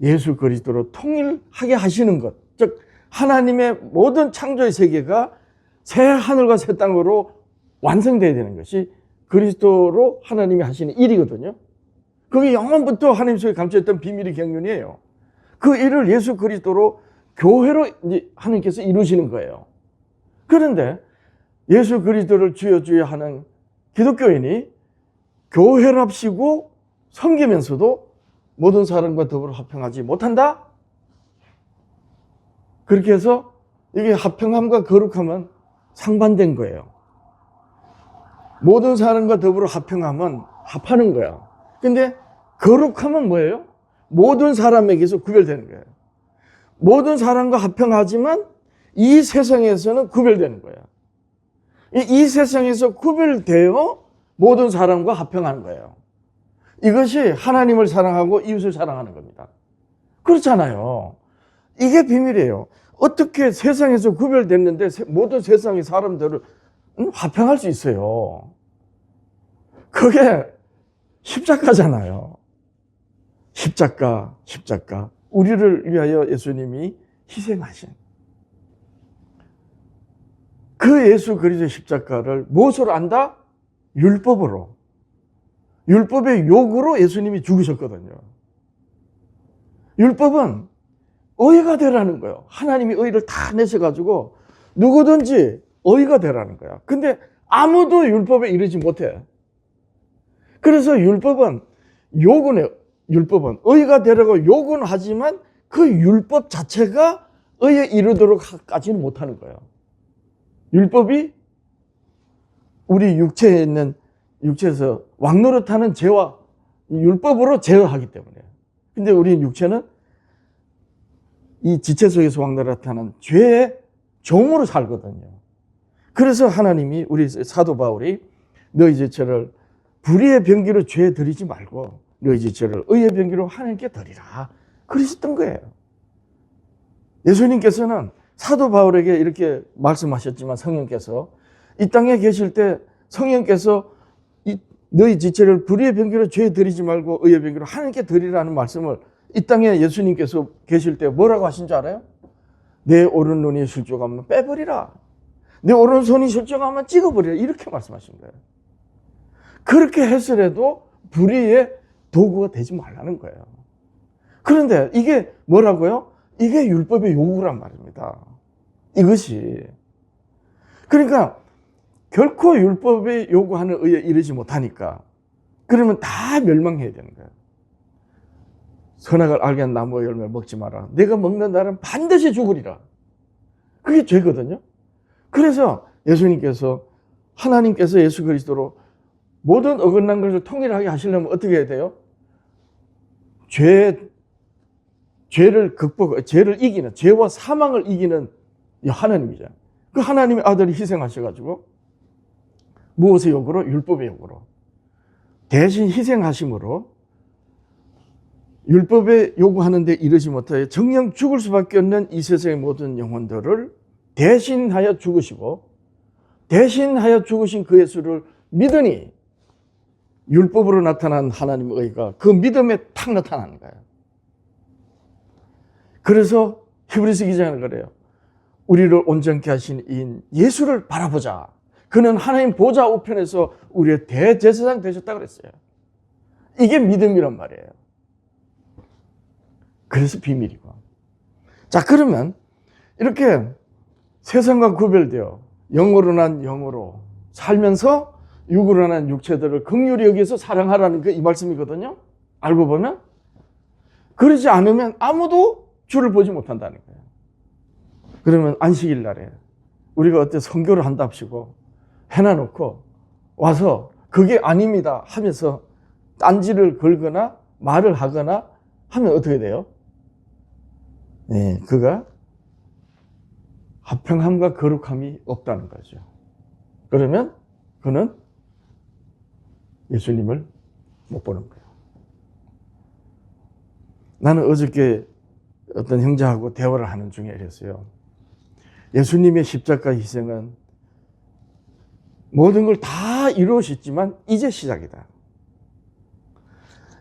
예수 그리스도로 통일하게 하시는 것, 즉 하나님의 모든 창조의 세계가 새 하늘과 새 땅으로 완성되어야 되는 것이 그리스도로 하나님이 하시는 일이거든요. 그게 영원부터 하나님 속에 감춰있던 비밀의 경륜이에요. 그 일을 예수 그리스도로 교회로 이제 하나님께서 이루시는 거예요. 그런데 예수 그리스도를 주여 주여 하는 기독교인이 교회랍시고 섬기면서도 모든 사람과 더불어 화평하지 못한다? 그렇게 해서 이게 화평함과 거룩함은 상반된 거예요. 모든 사람과 더불어 화평함은 합하는 거야. 근데 거룩함은 뭐예요? 모든 사람에게서 구별되는 거예요. 모든 사람과 화평하지만 이 세상에서는 구별되는 거예요. 이 세상에서 구별되어 모든 사람과 화평하는 거예요. 이것이 하나님을 사랑하고 이웃을 사랑하는 겁니다. 그렇잖아요. 이게 비밀이에요. 어떻게 세상에서 구별됐는데 모든 세상의 사람들을 화평할 수 있어요? 그게 십자가잖아요. 십자가. 우리를 위하여 예수님이 희생하신 그 예수 그리스도의 십자가를 무엇으로 안다? 율법으로. 율법의 요구로 예수님이 죽으셨거든요. 율법은 의가 되라는 거예요. 하나님이 의를 다 내셔가지고 누구든지 의가 되라는 거야. 근데 아무도 율법에 이르지 못해. 그래서 율법은 요구네. 율법은 의가 되라고 요구는 하지만 그 율법 자체가 의에 이르도록까지는 못하는 거예요. 율법이 우리 육체에 있는 육체에서 왕노릇하는 죄와 율법으로 제어하기 때문에. 근데 우리 육체는 이 지체 속에서 왕노릇하는 죄의 종으로 살거든요. 그래서 하나님이 우리 사도 바울이 너희 지체를 불의의 병기로 죄에 드리지 말고 너희 지체를 의의 병기로 하나님께 드리라. 그러셨던 거예요. 예수님께서는 사도 바울에게 이렇게 말씀하셨지만 성령께서 이 땅에 계실 때 성령께서 너희 지체를 불의의 병기로 죄에 드리지 말고 의의 병기로 하나님께 드리라는 말씀을 이 땅에 예수님께서 계실 때 뭐라고 하신 줄 알아요? 내 오른눈이 실족하면 빼버리라. 내 오른손이 실족하면 찍어버리라. 이렇게 말씀하신 거예요. 그렇게 했으라도 불의의 도구가 되지 말라는 거예요. 그런데 이게 뭐라고요? 이게 율법의 요구란 말입니다. 이것이. 그러니까 결코 율법이 요구하는 의에 이르지 못하니까 그러면 다 멸망해야 되는 거예요. 선악을 알게 한 나무의 열매 먹지 마라. 내가 먹는 날은 반드시 죽으리라. 그게 죄거든요. 그래서 예수님께서 하나님께서 예수 그리스도로 모든 어긋난 것을 통일하게 하시려면 어떻게 해야 돼요? 죄를 죄를 이기는, 죄와 사망을 이기는 하나님이죠. 그 하나님의 아들이 희생하셔가지고 무엇의 요구로? 율법의 요구로. 대신 희생하심으로 율법에 요구하는데 이르지 못하여 정녕 죽을 수밖에 없는 이 세상의 모든 영혼들을 대신하여 죽으시고 대신하여 죽으신 그 예수를 믿으니 율법으로 나타난 하나님의 의가 그 믿음에 탁 나타나는 거예요. 그래서 히브리서 기자는 그래요. 우리를 온전케 하신 이인 예수를 바라보자. 그는 하나님 보좌 우편에서 우리의 대제사장 되셨다 그랬어요. 이게 믿음이란 말이에요. 그래서 비밀이고. 자, 그러면 이렇게 세상과 구별되어 영으로 난 영으로 살면서 육으로 난 육체들을 긍휼히 여기서 사랑하라는 게 이 말씀이거든요. 알고 보면. 그러지 않으면 아무도 주를 보지 못한다는 거예요. 그러면 안식일 날에 우리가 어때 선교를 한답시고 해놔놓고 와서 그게 아닙니다 하면서 딴지를 걸거나 말을 하거나 하면 어떻게 돼요? 네, 그가 화평함과 거룩함이 없다는 거죠. 그러면 그는 예수님을 못 보는 거예요. 나는 어저께 어떤 형제하고 대화를 하는 중에 이랬어요. 예수님의 십자가 희생은 모든 걸 다 이루어졌지만 이제 시작이다.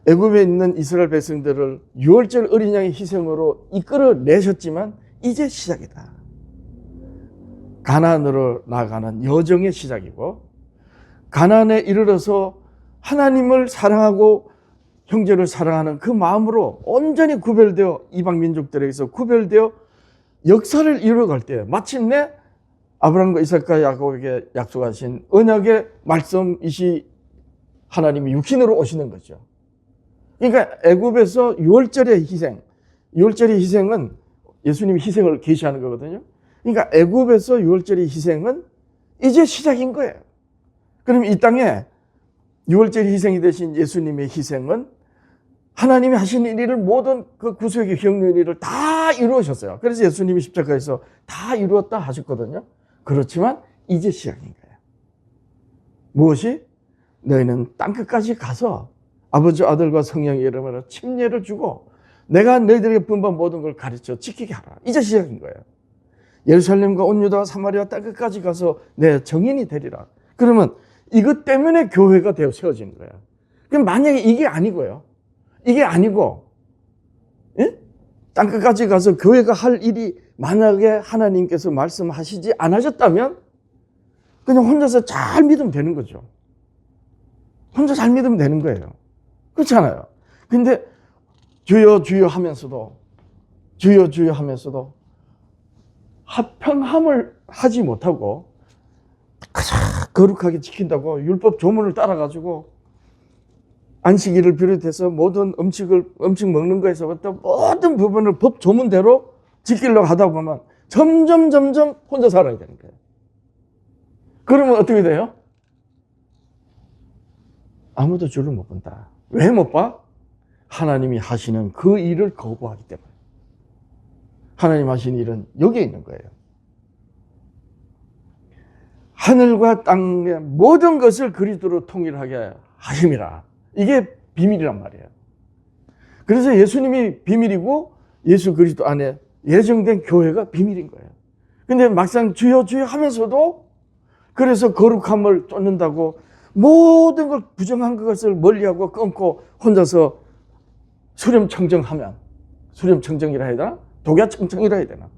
애굽에 있는 이스라엘 백성들을 유월절 어린 양의 희생으로 이끌어내셨지만 이제 시작이다. 가나안으로 나아가는 여정의 시작이고, 가나안에 이르러서 하나님을 사랑하고 형제를 사랑하는 그 마음으로 온전히 구별되어 이방 민족들에게서 구별되어 역사를 이루어갈 때 마침내 아브라함과 이삭과 야곱에게 약속하신 언약의 말씀이시 하나님이 육신으로 오시는 거죠. 그러니까 애굽에서 유월절의 희생, 유월절의 희생은 예수님이 희생을 계시하는 거거든요. 그러니까 애굽에서 유월절의 희생은 이제 시작인 거예요. 그럼 이 땅에 유월절 희생이 되신 예수님의 희생은 하나님이 하신 일을 모든 그 구속의 경륜 일을 다 이루으셨어요. 그래서 예수님이 십자가에서 다 이루었다 하셨거든요. 그렇지만 이제 시작인 거예요. 무엇이? 너희는 땅끝까지 가서 아버지, 아들과 성령의 이름으로 침례를 주고 내가 너희들에게 분반 모든 걸 가르쳐 지키게 하라. 이제 시작인 거예요. 예루살렘과 온 유다와 사마리아 땅끝까지 가서 내 정인이 되리라. 그러면 이것 때문에 교회가 되어 세워지는 거예요. 그럼 만약에 이게 아니고요. 이게 아니고, 예? 땅끝까지 가서 교회가 할 일이 만약에 하나님께서 말씀하시지 않으셨다면 그냥 혼자서 잘 믿으면 되는 거죠. 혼자 잘 믿으면 되는 거예요. 그렇잖아요. 근데 주여 주여 하면서도 주여 주여 하면서도 화평함을 하지 못하고 거룩하게 지킨다고 율법 조문을 따라가지고 안식일을 비롯해서 모든 음식 먹는 거에서부터 모든 부분을 법 조문대로 지키려고 하다 보면 점점 혼자 살아야 되는 거예요. 그러면 어떻게 돼요? 아무도 주를 못 본다. 왜 못 봐? 하나님이 하시는 그 일을 거부하기 때문에. 하나님 하시는 일은 여기에 있는 거예요. 하늘과 땅의 모든 것을 그리스도로 통일하게 하심이라. 이게 비밀이란 말이에요. 그래서 예수님이 비밀이고 예수 그리스도 안에 예정된 교회가 비밀인 거예요. 근데 막상 주여 주여 하면서도 그래서 거룩함을 쫓는다고 모든 걸 부정한 것을 멀리하고 끊고 혼자서 수렴청정하면, 수렴청정이라 해야 되나? 독야청청이라 해야 되나?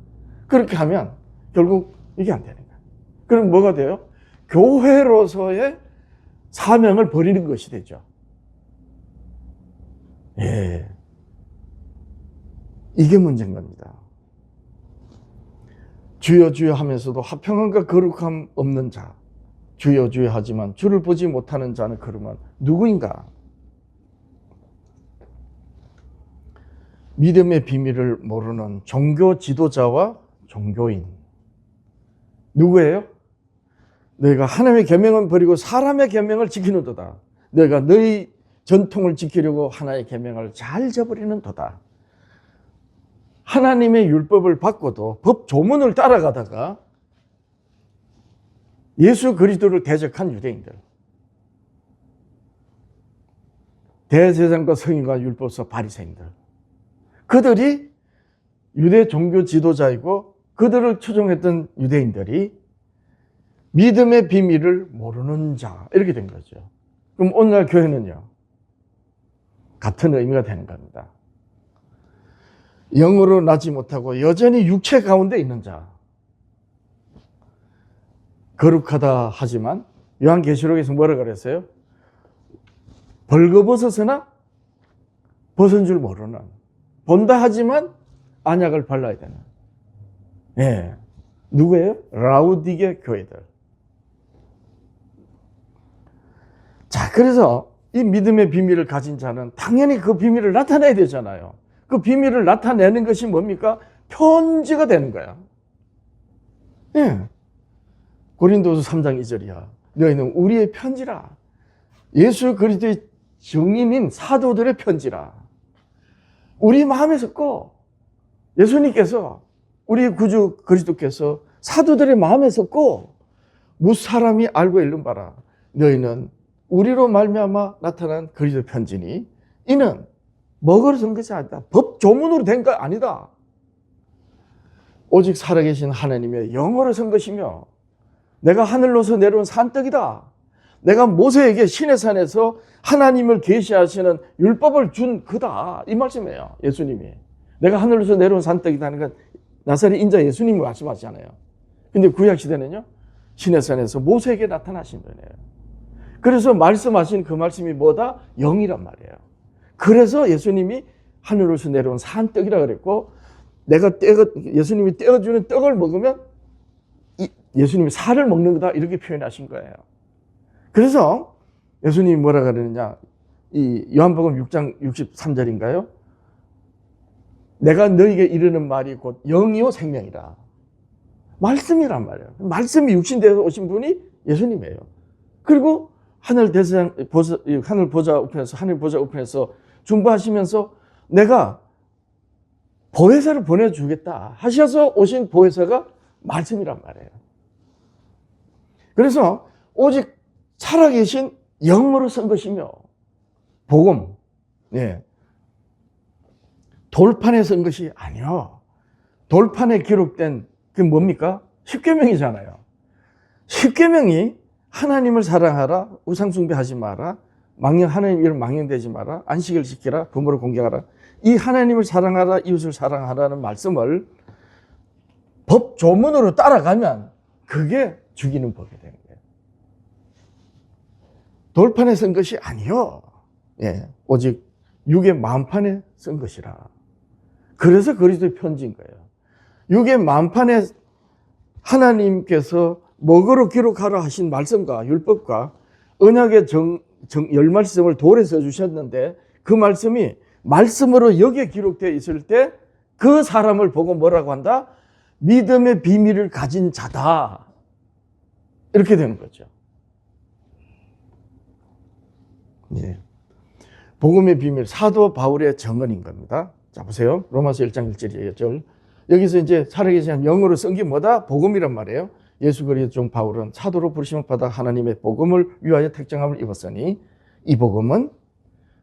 그렇게 하면 결국 이게 안 되는 거예요. 그럼 뭐가 돼요? 교회로서의 사명을 버리는 것이 되죠. 예. 이게 문제인 겁니다. 주여 주여 하면서도 화평함과 거룩함 없는 자, 주여 주여 하지만 주를 보지 못하는 자는 그러면 누구인가? 믿음의 비밀을 모르는 종교 지도자와 종교인. 누구예요? 너희가 하나님의 계명은 버리고 사람의 계명을 지키는도다. 너희가 너희 전통을 지키려고 하나의 계명을 잘 저버리는 도다. 하나님의 율법을 받고도 법 조문을 따라가다가 예수 그리스도를 대적한 유대인들, 대제사장과 성인과 율법서 바리새인들, 그들이 유대 종교 지도자이고 그들을 추종했던 유대인들이 믿음의 비밀을 모르는 자, 이렇게 된 거죠. 그럼 오늘날 교회는요, 같은 의미가 되는 겁니다. 영으로 나지 못하고 여전히 육체 가운데 있는 자. 거룩하다 하지만 요한계시록에서 뭐라 그랬어요? 벌거벗어서나 벗은 줄 모르는, 본다 하지만 안약을 발라야 되는. 예. 누구예요? 라우디게 교회들. 자, 그래서 이 믿음의 비밀을 가진 자는 당연히 그 비밀을 나타내야 되잖아요. 그 비밀을 나타내는 것이 뭡니까? 편지가 되는 거야. 예. 고린도서 3장 2절이야. 너희는 우리의 편지라. 예수 그리스도의 증인인 사도들의 편지라. 우리 마음에 섞고 예수님께서, 우리 구주 그리스도께서 사도들의 마음에 섰고 무사람이 알고 있는 바라 너희는 우리로 말미암아 나타난 그리스도 편지니 이는 먹으로 된 것이 아니다. 법 조문으로 된 거 아니다. 오직 살아계신 하나님의 영으로 선 것이며 내가 하늘로서 내려온 산떡이다. 내가 모세에게 시내산에서 하나님을 계시하시는 율법을 준 그다. 이 말씀이에요. 예수님이. 내가 하늘로서 내려온 산떡이다는 건 나사렛 인자 예수님이 말씀하시잖아요. 근데 구약시대는요. 시내산에서 모세에게 나타나신 분이에요. 그래서 말씀하신 그 말씀이 뭐다? 영이란 말이에요. 그래서 예수님이 하늘로서 내려온 산떡이라 그랬고 예수님이 떼어주는 떡을 먹으면 예수님이 살을 먹는 거다 이렇게 표현하신 거예요. 그래서 예수님이 뭐라 그러느냐 이 요한복음 6장 63절인가요? 내가 너에게 이르는 말이 곧 영이요 생명이라. 말씀이란 말이에요. 말씀이 육신되어서 오신 분이 예수님이에요. 그리고 하늘 보좌 우편에서 중보하시면서 내가 보혜사를 보내주겠다 하셔서 오신 보혜사가 말씀이란 말이에요. 그래서 오직 살아계신 영으로 쓴 것이며 복음, 돌판에 쓴 것이 아니요. 돌판에 기록된 그게 뭡니까? 십계명이잖아요. 십계명이 하나님을 사랑하라, 우상숭배하지 마라, 하나님 이름 망령되지 마라, 안식을 지키라, 부모를 공경하라. 이 하나님을 사랑하라, 이웃을 사랑하라는 말씀을 법 조문으로 따라가면 그게 죽이는 법이 되는 거예요. 돌판에 쓴 것이 아니요. 오직 육의 마음판에 쓴 것이라. 그래서 그리스도의 편지인 거예요. 육의 마음판에 하나님께서 먹으로 기록하라 하신 말씀과 율법과 언약의 열 말씀을 돌에 써주셨는데 그 말씀이 말씀으로 여기에 기록되어 있을 때 그 사람을 보고 뭐라고 한다? 믿음의 비밀을 가진 자다. 이렇게 되는 거죠. 복음의 비밀, 사도 바울의 증언인 겁니다. 자, 보세요. 로마서 1장 1절. 여기서 이제 살아계신 영으로 쓴 게 뭐다? 복음이란 말이에요. 예수 그리스도 종 바울은 사도로 부르심을 받아 하나님의 복음을 위하여 택정함을 입었으니 이 복음은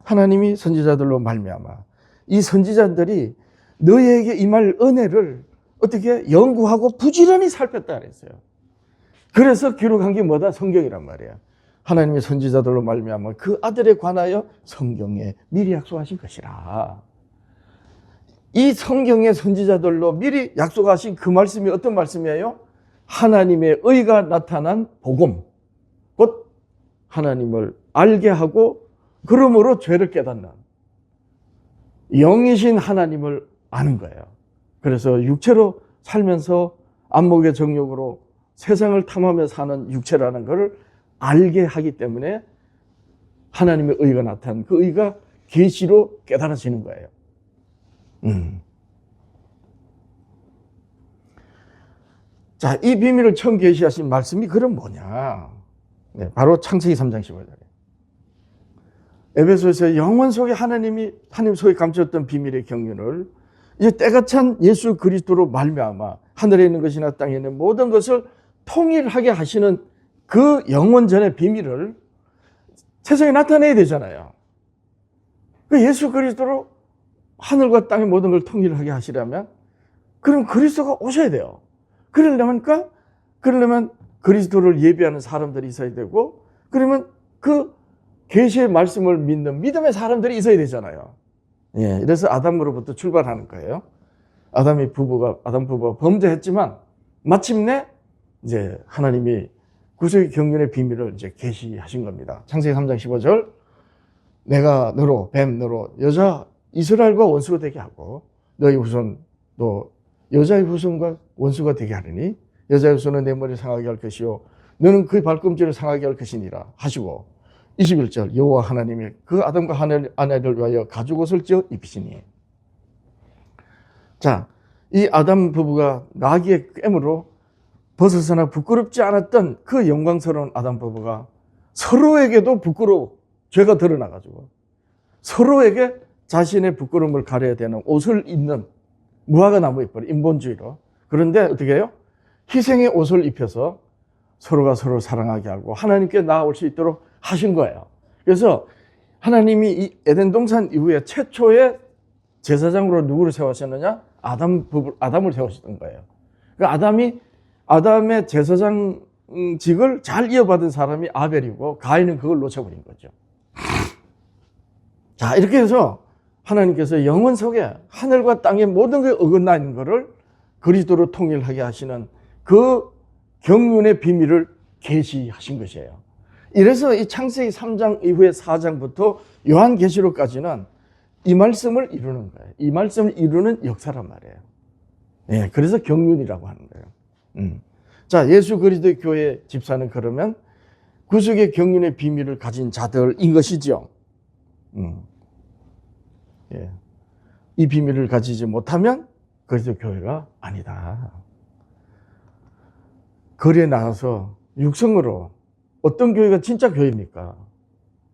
하나님이 선지자들로 말미암아 이 선지자들이 너희에게 임할 은혜를 어떻게 연구하고 부지런히 살폈다 그랬어요. 그래서 기록한 게 뭐다? 성경이란 말이야. 하나님의 선지자들로 말미암아 그 아들에 관하여 성경에 미리 약속하신 것이라. 이 성경의 선지자들로 미리 약속하신 그 말씀이 어떤 말씀이에요? 하나님의 의가 나타난 복음, 곧 하나님을 알게 하고 그러므로 죄를 깨닫는 영이신 하나님을 아는 거예요. 그래서 육체로 살면서 안목의 정욕으로 세상을 탐하며 사는 육체라는 것을 알게 하기 때문에 하나님의 의가 나타난 그 의가 계시로 깨달아지는 거예요. 자, 이 비밀을 처음 계시하신 말씀이 그럼 뭐냐? 바로 창세기 3장 15절에 에베소에서 영원 속에 하나님 속에 감추었던 비밀의 경륜을 이제 때가 찬 예수 그리스도로 말미암아 하늘에 있는 것이나 땅에 있는 모든 것을 통일하게 하시는 그 영원전의 비밀을 세상에 나타내야 되잖아요. 그 예수 그리스도로 하늘과 땅의 모든 걸 통일하게 하시려면 그럼 그리스도가 오셔야 돼요. 그러려면 그리스도를 예비하는 사람들이 있어야 되고 그러면 그 계시의 말씀을 믿는 믿음의 사람들이 있어야 되잖아요. 그래서 아담으로부터 출발하는 거예요. 아담 부부가 범죄했지만 마침내 이제 하나님이 구속의 경륜의 비밀을 이제 계시하신 겁니다. 창세기 3장 15절 내가 너로 여자 이스라엘과 원수가 되게 하고 너희 후손도 여자의 후손과 원수가 되게 하리니 여자의 후손은 내 머리를 상하게 할 것이요 너는 그의 발꿈치를 상하게 할 것이니라 하시고 21절 여호와 하나님이 그 아담과 아내를 위하여 가죽옷을 찌어 입히시니. 자, 이 아담 부부가 나귀의 꿰므로 벗어서나 부끄럽지 않았던 그 영광스러운 아담 부부가 서로에게도 죄가 드러나가지고 서로에게 자신의 부끄러움을 가려야 되는 옷을 입는 무화과 나무 잎을 인본주의로. 그런데 어떻게 해요? 희생의 옷을 입혀서 서로가 서로 사랑하게 하고 하나님께 나아올 수 있도록 하신 거예요. 그래서 하나님이 이 에덴 동산 이후에 최초의 제사장으로 누구를 세우셨느냐? 아담을 세우셨던 거예요. 그러니까 아담의 제사장직을 잘 이어받은 사람이 아벨이고 가인은 그걸 놓쳐버린 거죠. 자, 이렇게 해서 하나님께서 영원 속에 하늘과 땅의 모든 게 어긋나 있는 것을 그리스도로 통일하게 하시는 그 경륜의 비밀을 계시하신 것이에요. 이래서 이 창세기 3장 이후에 4장부터 요한계시록까지는 이 말씀을 이루는 거예요. 이 말씀을 이루는 역사란 말이에요. 예, 그래서 경륜이라고 하는 거예요. 자, 예수 그리스도의 교회 집사는 그러면 구속의 경륜의 비밀을 가진 자들인 것이죠. 예. 이 비밀을 가지지 못하면 그리스도 교회가 아니다. 거리에 나가서 육성으로 어떤 교회가 진짜 교회입니까?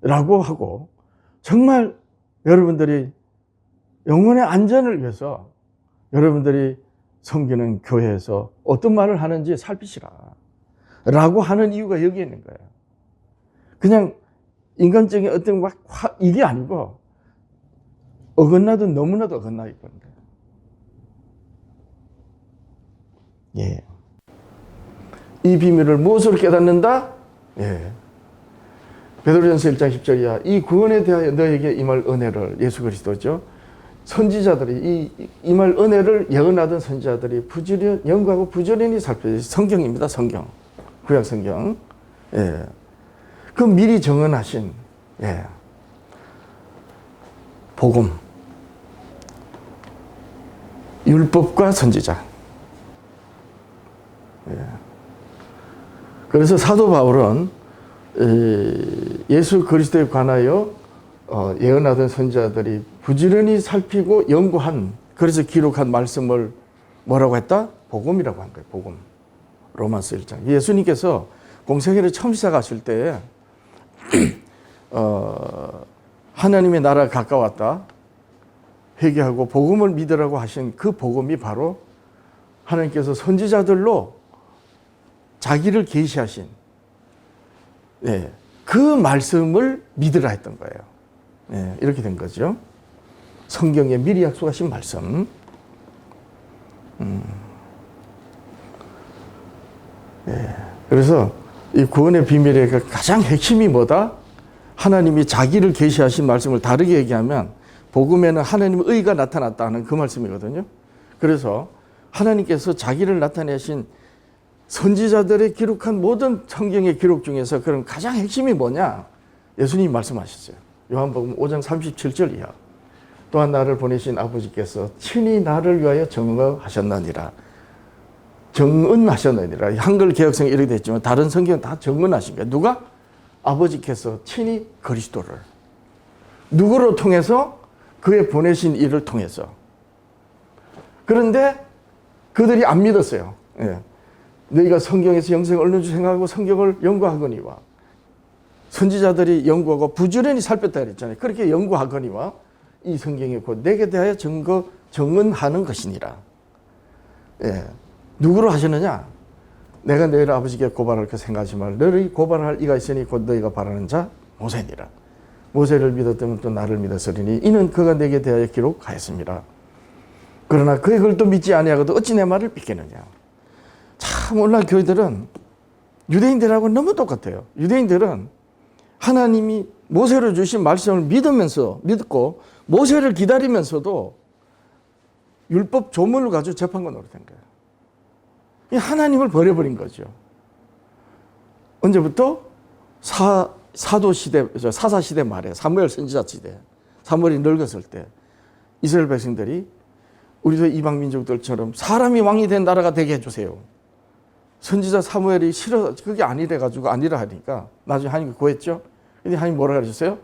라고 하고 정말 여러분들이 영혼의 안전을 위해서 여러분들이 섬기는 교회에서 어떤 말을 하는지 살피시라 라고 하는 이유가 여기에 있는 거예요. 그냥 인간적인 어떤 이게 아니고 어긋나도 너무나도 어긋나 있거든요. 예. 이 비밀을 무엇으로 깨닫는다? 예. 베드로전서 1장 10절이야. 이 구원에 대하여 너에게 임할 은혜를, 예수 그리스도죠. 선지자들이 임할 은혜를 예언하던 선지자들이 연구하고 부지런히 살펴. 성경입니다. 성경. 구약 성경. 예. 그 미리 정언하신, 예. 복음. 율법과 선지자. 예. 그래서 사도 바울은 예수 그리스도에 관하여 예언하던 선지자들이 부지런히 살피고 연구한, 그래서 기록한 말씀을 뭐라고 했다? 복음이라고 한 거예요. 복음. 로마서 1장. 예수님께서 공생애를 처음 시작하실 때 하나님의 나라가 가까웠다. 회개하고 복음을 믿으라고 하신 그 복음이 바로 하나님께서 선지자들로 자기를 계시하신, 예, 그 말씀을 믿으라 했던 거예요. 예, 이렇게 된 거죠. 성경에 미리 약속하신 말씀. 예, 그래서 이 구원의 비밀의 가장 핵심이 뭐다? 하나님이 자기를 계시하신 말씀을 다르게 얘기하면 복음에는 하나님의 의가 나타났다는 그 말씀이거든요. 그래서 하나님께서 자기를 나타내신 선지자들의 기록한 모든 성경의 기록 중에서 그럼 가장 핵심이 뭐냐? 예수님이 말씀하셨어요. 요한복음 5장 37절 이하. 또한 나를 보내신 아버지께서 친히 나를 위하여 정언하셨느니라. 정언하셨느니라. 한글 개혁성이 이렇게 됐지만 다른 성경은 다 정언하신 거예요. 누가? 아버지께서 친히 그리스도를. 누구로 통해서? 그의 보내신 이를 통해서. 그런데 그들이 안 믿었어요. 예. 너희가 성경에서 영생을 얻는 줄 생각하고 성경을 연구하거니와, 선지자들이 연구하고 부지런히 살폈다 그랬잖아요. 그렇게 연구하거니와 이 성경이 곧 내게 대하여 정언하는 것이니라. 예. 누구로 하시느냐? 내가 너희를 아버지께 고발할 거 생각하지 말라. 너희 고발할 이가 있으니 곧 너희가 바라는 자 모세니라. 모세를 믿었다면 또 나를 믿었으리니 이는 그가 내게 대하여 기록하였습니다. 그러나 그의 글도 믿지 아니하고도 어찌 내 말을 믿겠느냐. 참 오늘날 교회들은 유대인들하고 너무 똑같아요. 유대인들은 하나님이 모세로 주신 말씀을 믿고 모세를 기다리면서도 율법 조문을 가지고 재판과 노릇한 거예요. 하나님을 버려버린 거죠. 언제부터? 사사 시대 말에, 사무엘 선지자 시대, 사무엘이 늙었을 때 이스라엘 백성들이 우리도 이방 민족들처럼 사람이 왕이 된 나라가 되게 해주세요. 선지자 사무엘이 싫어, 그게 아니래가지고 아니라 하니까 나중에 하나님이 구했죠. 근데 하나님 뭐라 그러셨어요?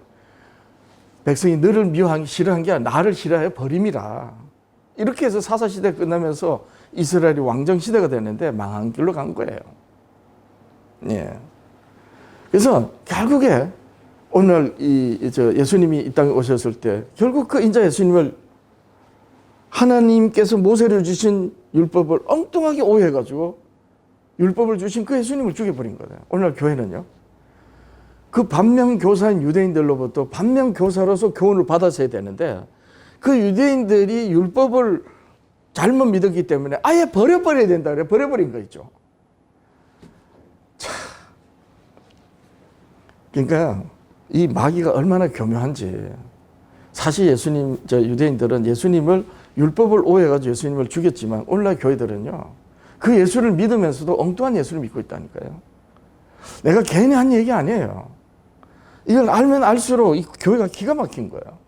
백성이 너를 미워하기 싫어한 게 아니라 나를 싫어해 버림이라. 이렇게 해서 사사시대 끝나면서 이스라엘이 왕정시대가 됐는데 망한 길로 간 거예요. 예. 그래서 결국에 오늘 예수님이 이 땅에 오셨을 때 결국 그 인자 예수님을 하나님께서 모세를 주신 율법을 엉뚱하게 오해해가지고 율법을 주신 그 예수님을 죽여버린 거예요. 오늘날 교회는요. 그 반면교사인 유대인들로부터 반면교사로서 교훈을 받았어야 되는데 그 유대인들이 율법을 잘못 믿었기 때문에 아예 버려버려야 된다 그래 버려버린 거 있죠. 자, 그러니까 이 마귀가 얼마나 교묘한지. 사실 유대인들은 예수님을 율법을 오해해가지고 예수님을 죽였지만 오늘날 교회들은요. 그 예수를 믿으면서도 엉뚱한 예수를 믿고 있다니까요. 내가 괜히 한 얘기 아니에요. 이걸 알면 알수록 이 교회가 기가 막힌 거예요.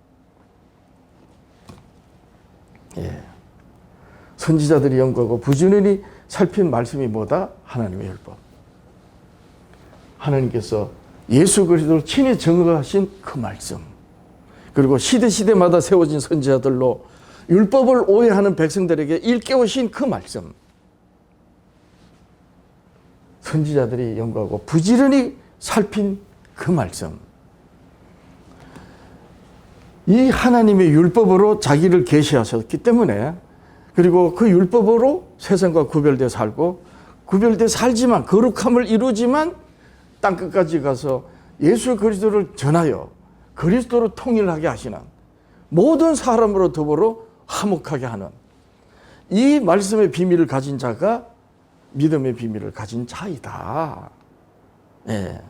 예. 선지자들이 연구하고 부지런히 살핀 말씀이 뭐다? 하나님의 율법. 하나님께서 예수 그리스도를 친히 증거하신 그 말씀. 그리고 시대마다 세워진 선지자들로 율법을 오해하는 백성들에게 일깨우신 그 말씀. 선지자들이 연구하고 부지런히 살핀 그 말씀. 이 하나님의 율법으로 자기를 계시하셨기 때문에 그리고 그 율법으로 세상과 구별되어 살고 구별되어 살지만 거룩함을 이루지만 땅끝까지 가서 예수 그리스도를 전하여 그리스도로 통일하게 하시는 모든 사람으로 더불어 화목하게 하는 이 말씀의 비밀을 가진 자가 믿음의 비밀을 가진 자이다. 예.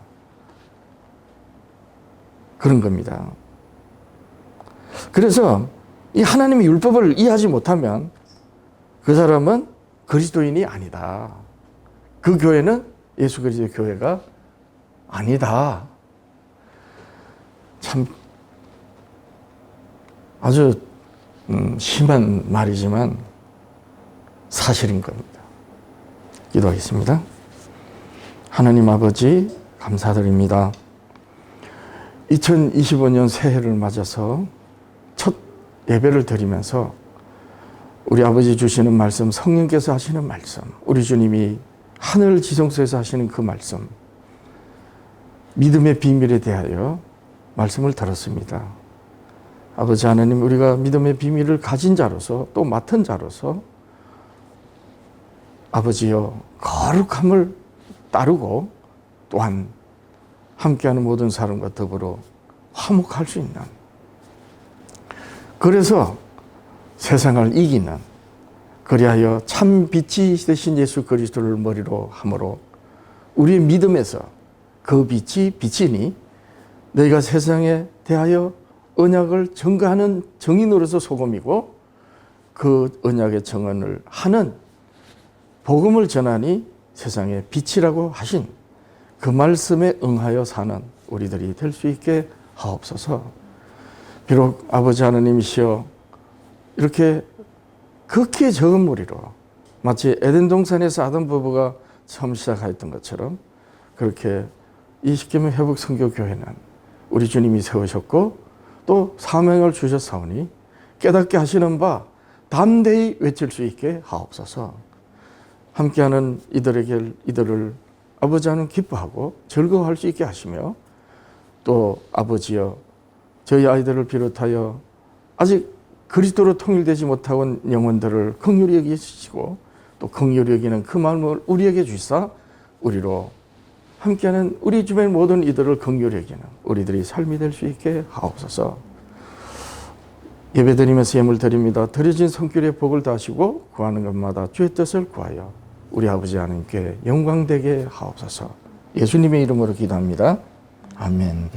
그런 겁니다. 그래서 이 하나님의 율법을 이해하지 못하면 그 사람은 그리스도인이 아니다. 그 교회는 예수 그리스도의 교회가 아니다. 참 아주 심한 말이지만 사실인 겁니다. 기도하겠습니다. 하나님 아버지 감사드립니다. 2025년 새해를 맞아서 첫 예배를 드리면서 우리 아버지 주시는 말씀, 성령께서 하시는 말씀, 우리 주님이 하늘 지성소에서 하시는 그 말씀, 믿음의 비밀에 대하여 말씀을 들었습니다. 아버지 하나님, 우리가 믿음의 비밀을 가진 자로서 또 맡은 자로서 아버지여 거룩함을 따르고 또한 함께하는 모든 사람과 더불어 화목할 수 있는, 그래서 세상을 이기는, 그리하여 참 빛이 되신 예수 그리스도를 머리로 함으로 우리의 믿음에서 그 빛이 빛이니 너희가 세상에 대하여 언약을 증거하는 증인으로서 소금이고 그 언약의 증언을 하는 복음을 전하니 세상의 빛이라고 하신 그 말씀에 응하여 사는 우리들이 될 수 있게 하옵소서. 비록 아버지 하나님이시여 이렇게 극히 적은 무리로 마치 에덴 동산에서 아담 부부가 처음 시작하였던 것처럼 그렇게 이 십계명 회복 선교 교회는 우리 주님이 세우셨고 또 사명을 주셨사오니 깨닫게 하시는 바 담대히 외칠 수 있게 하옵소서. 함께하는 이들을 아버지 하나님 기뻐하고 즐거워할 수 있게 하시며 또 아버지여 저희 아이들을 비롯하여 아직 그리스도로 통일되지 못하고 영혼들을 긍휼히 여기시고 또 긍휼히 여기는 그 마음을 우리에게 주사 우리로 함께하는 우리 주변 모든 이들을 긍휼히 여기는 우리들이 삶이 될 수 있게 하옵소서. 예배드리면서 예물 드립니다. 드려진 성결의 복을 다하시고 구하는 것마다 주의 뜻을 구하여 우리 아버지 하나님께 영광되게 하옵소서. 예수님의 이름으로 기도합니다. 아멘.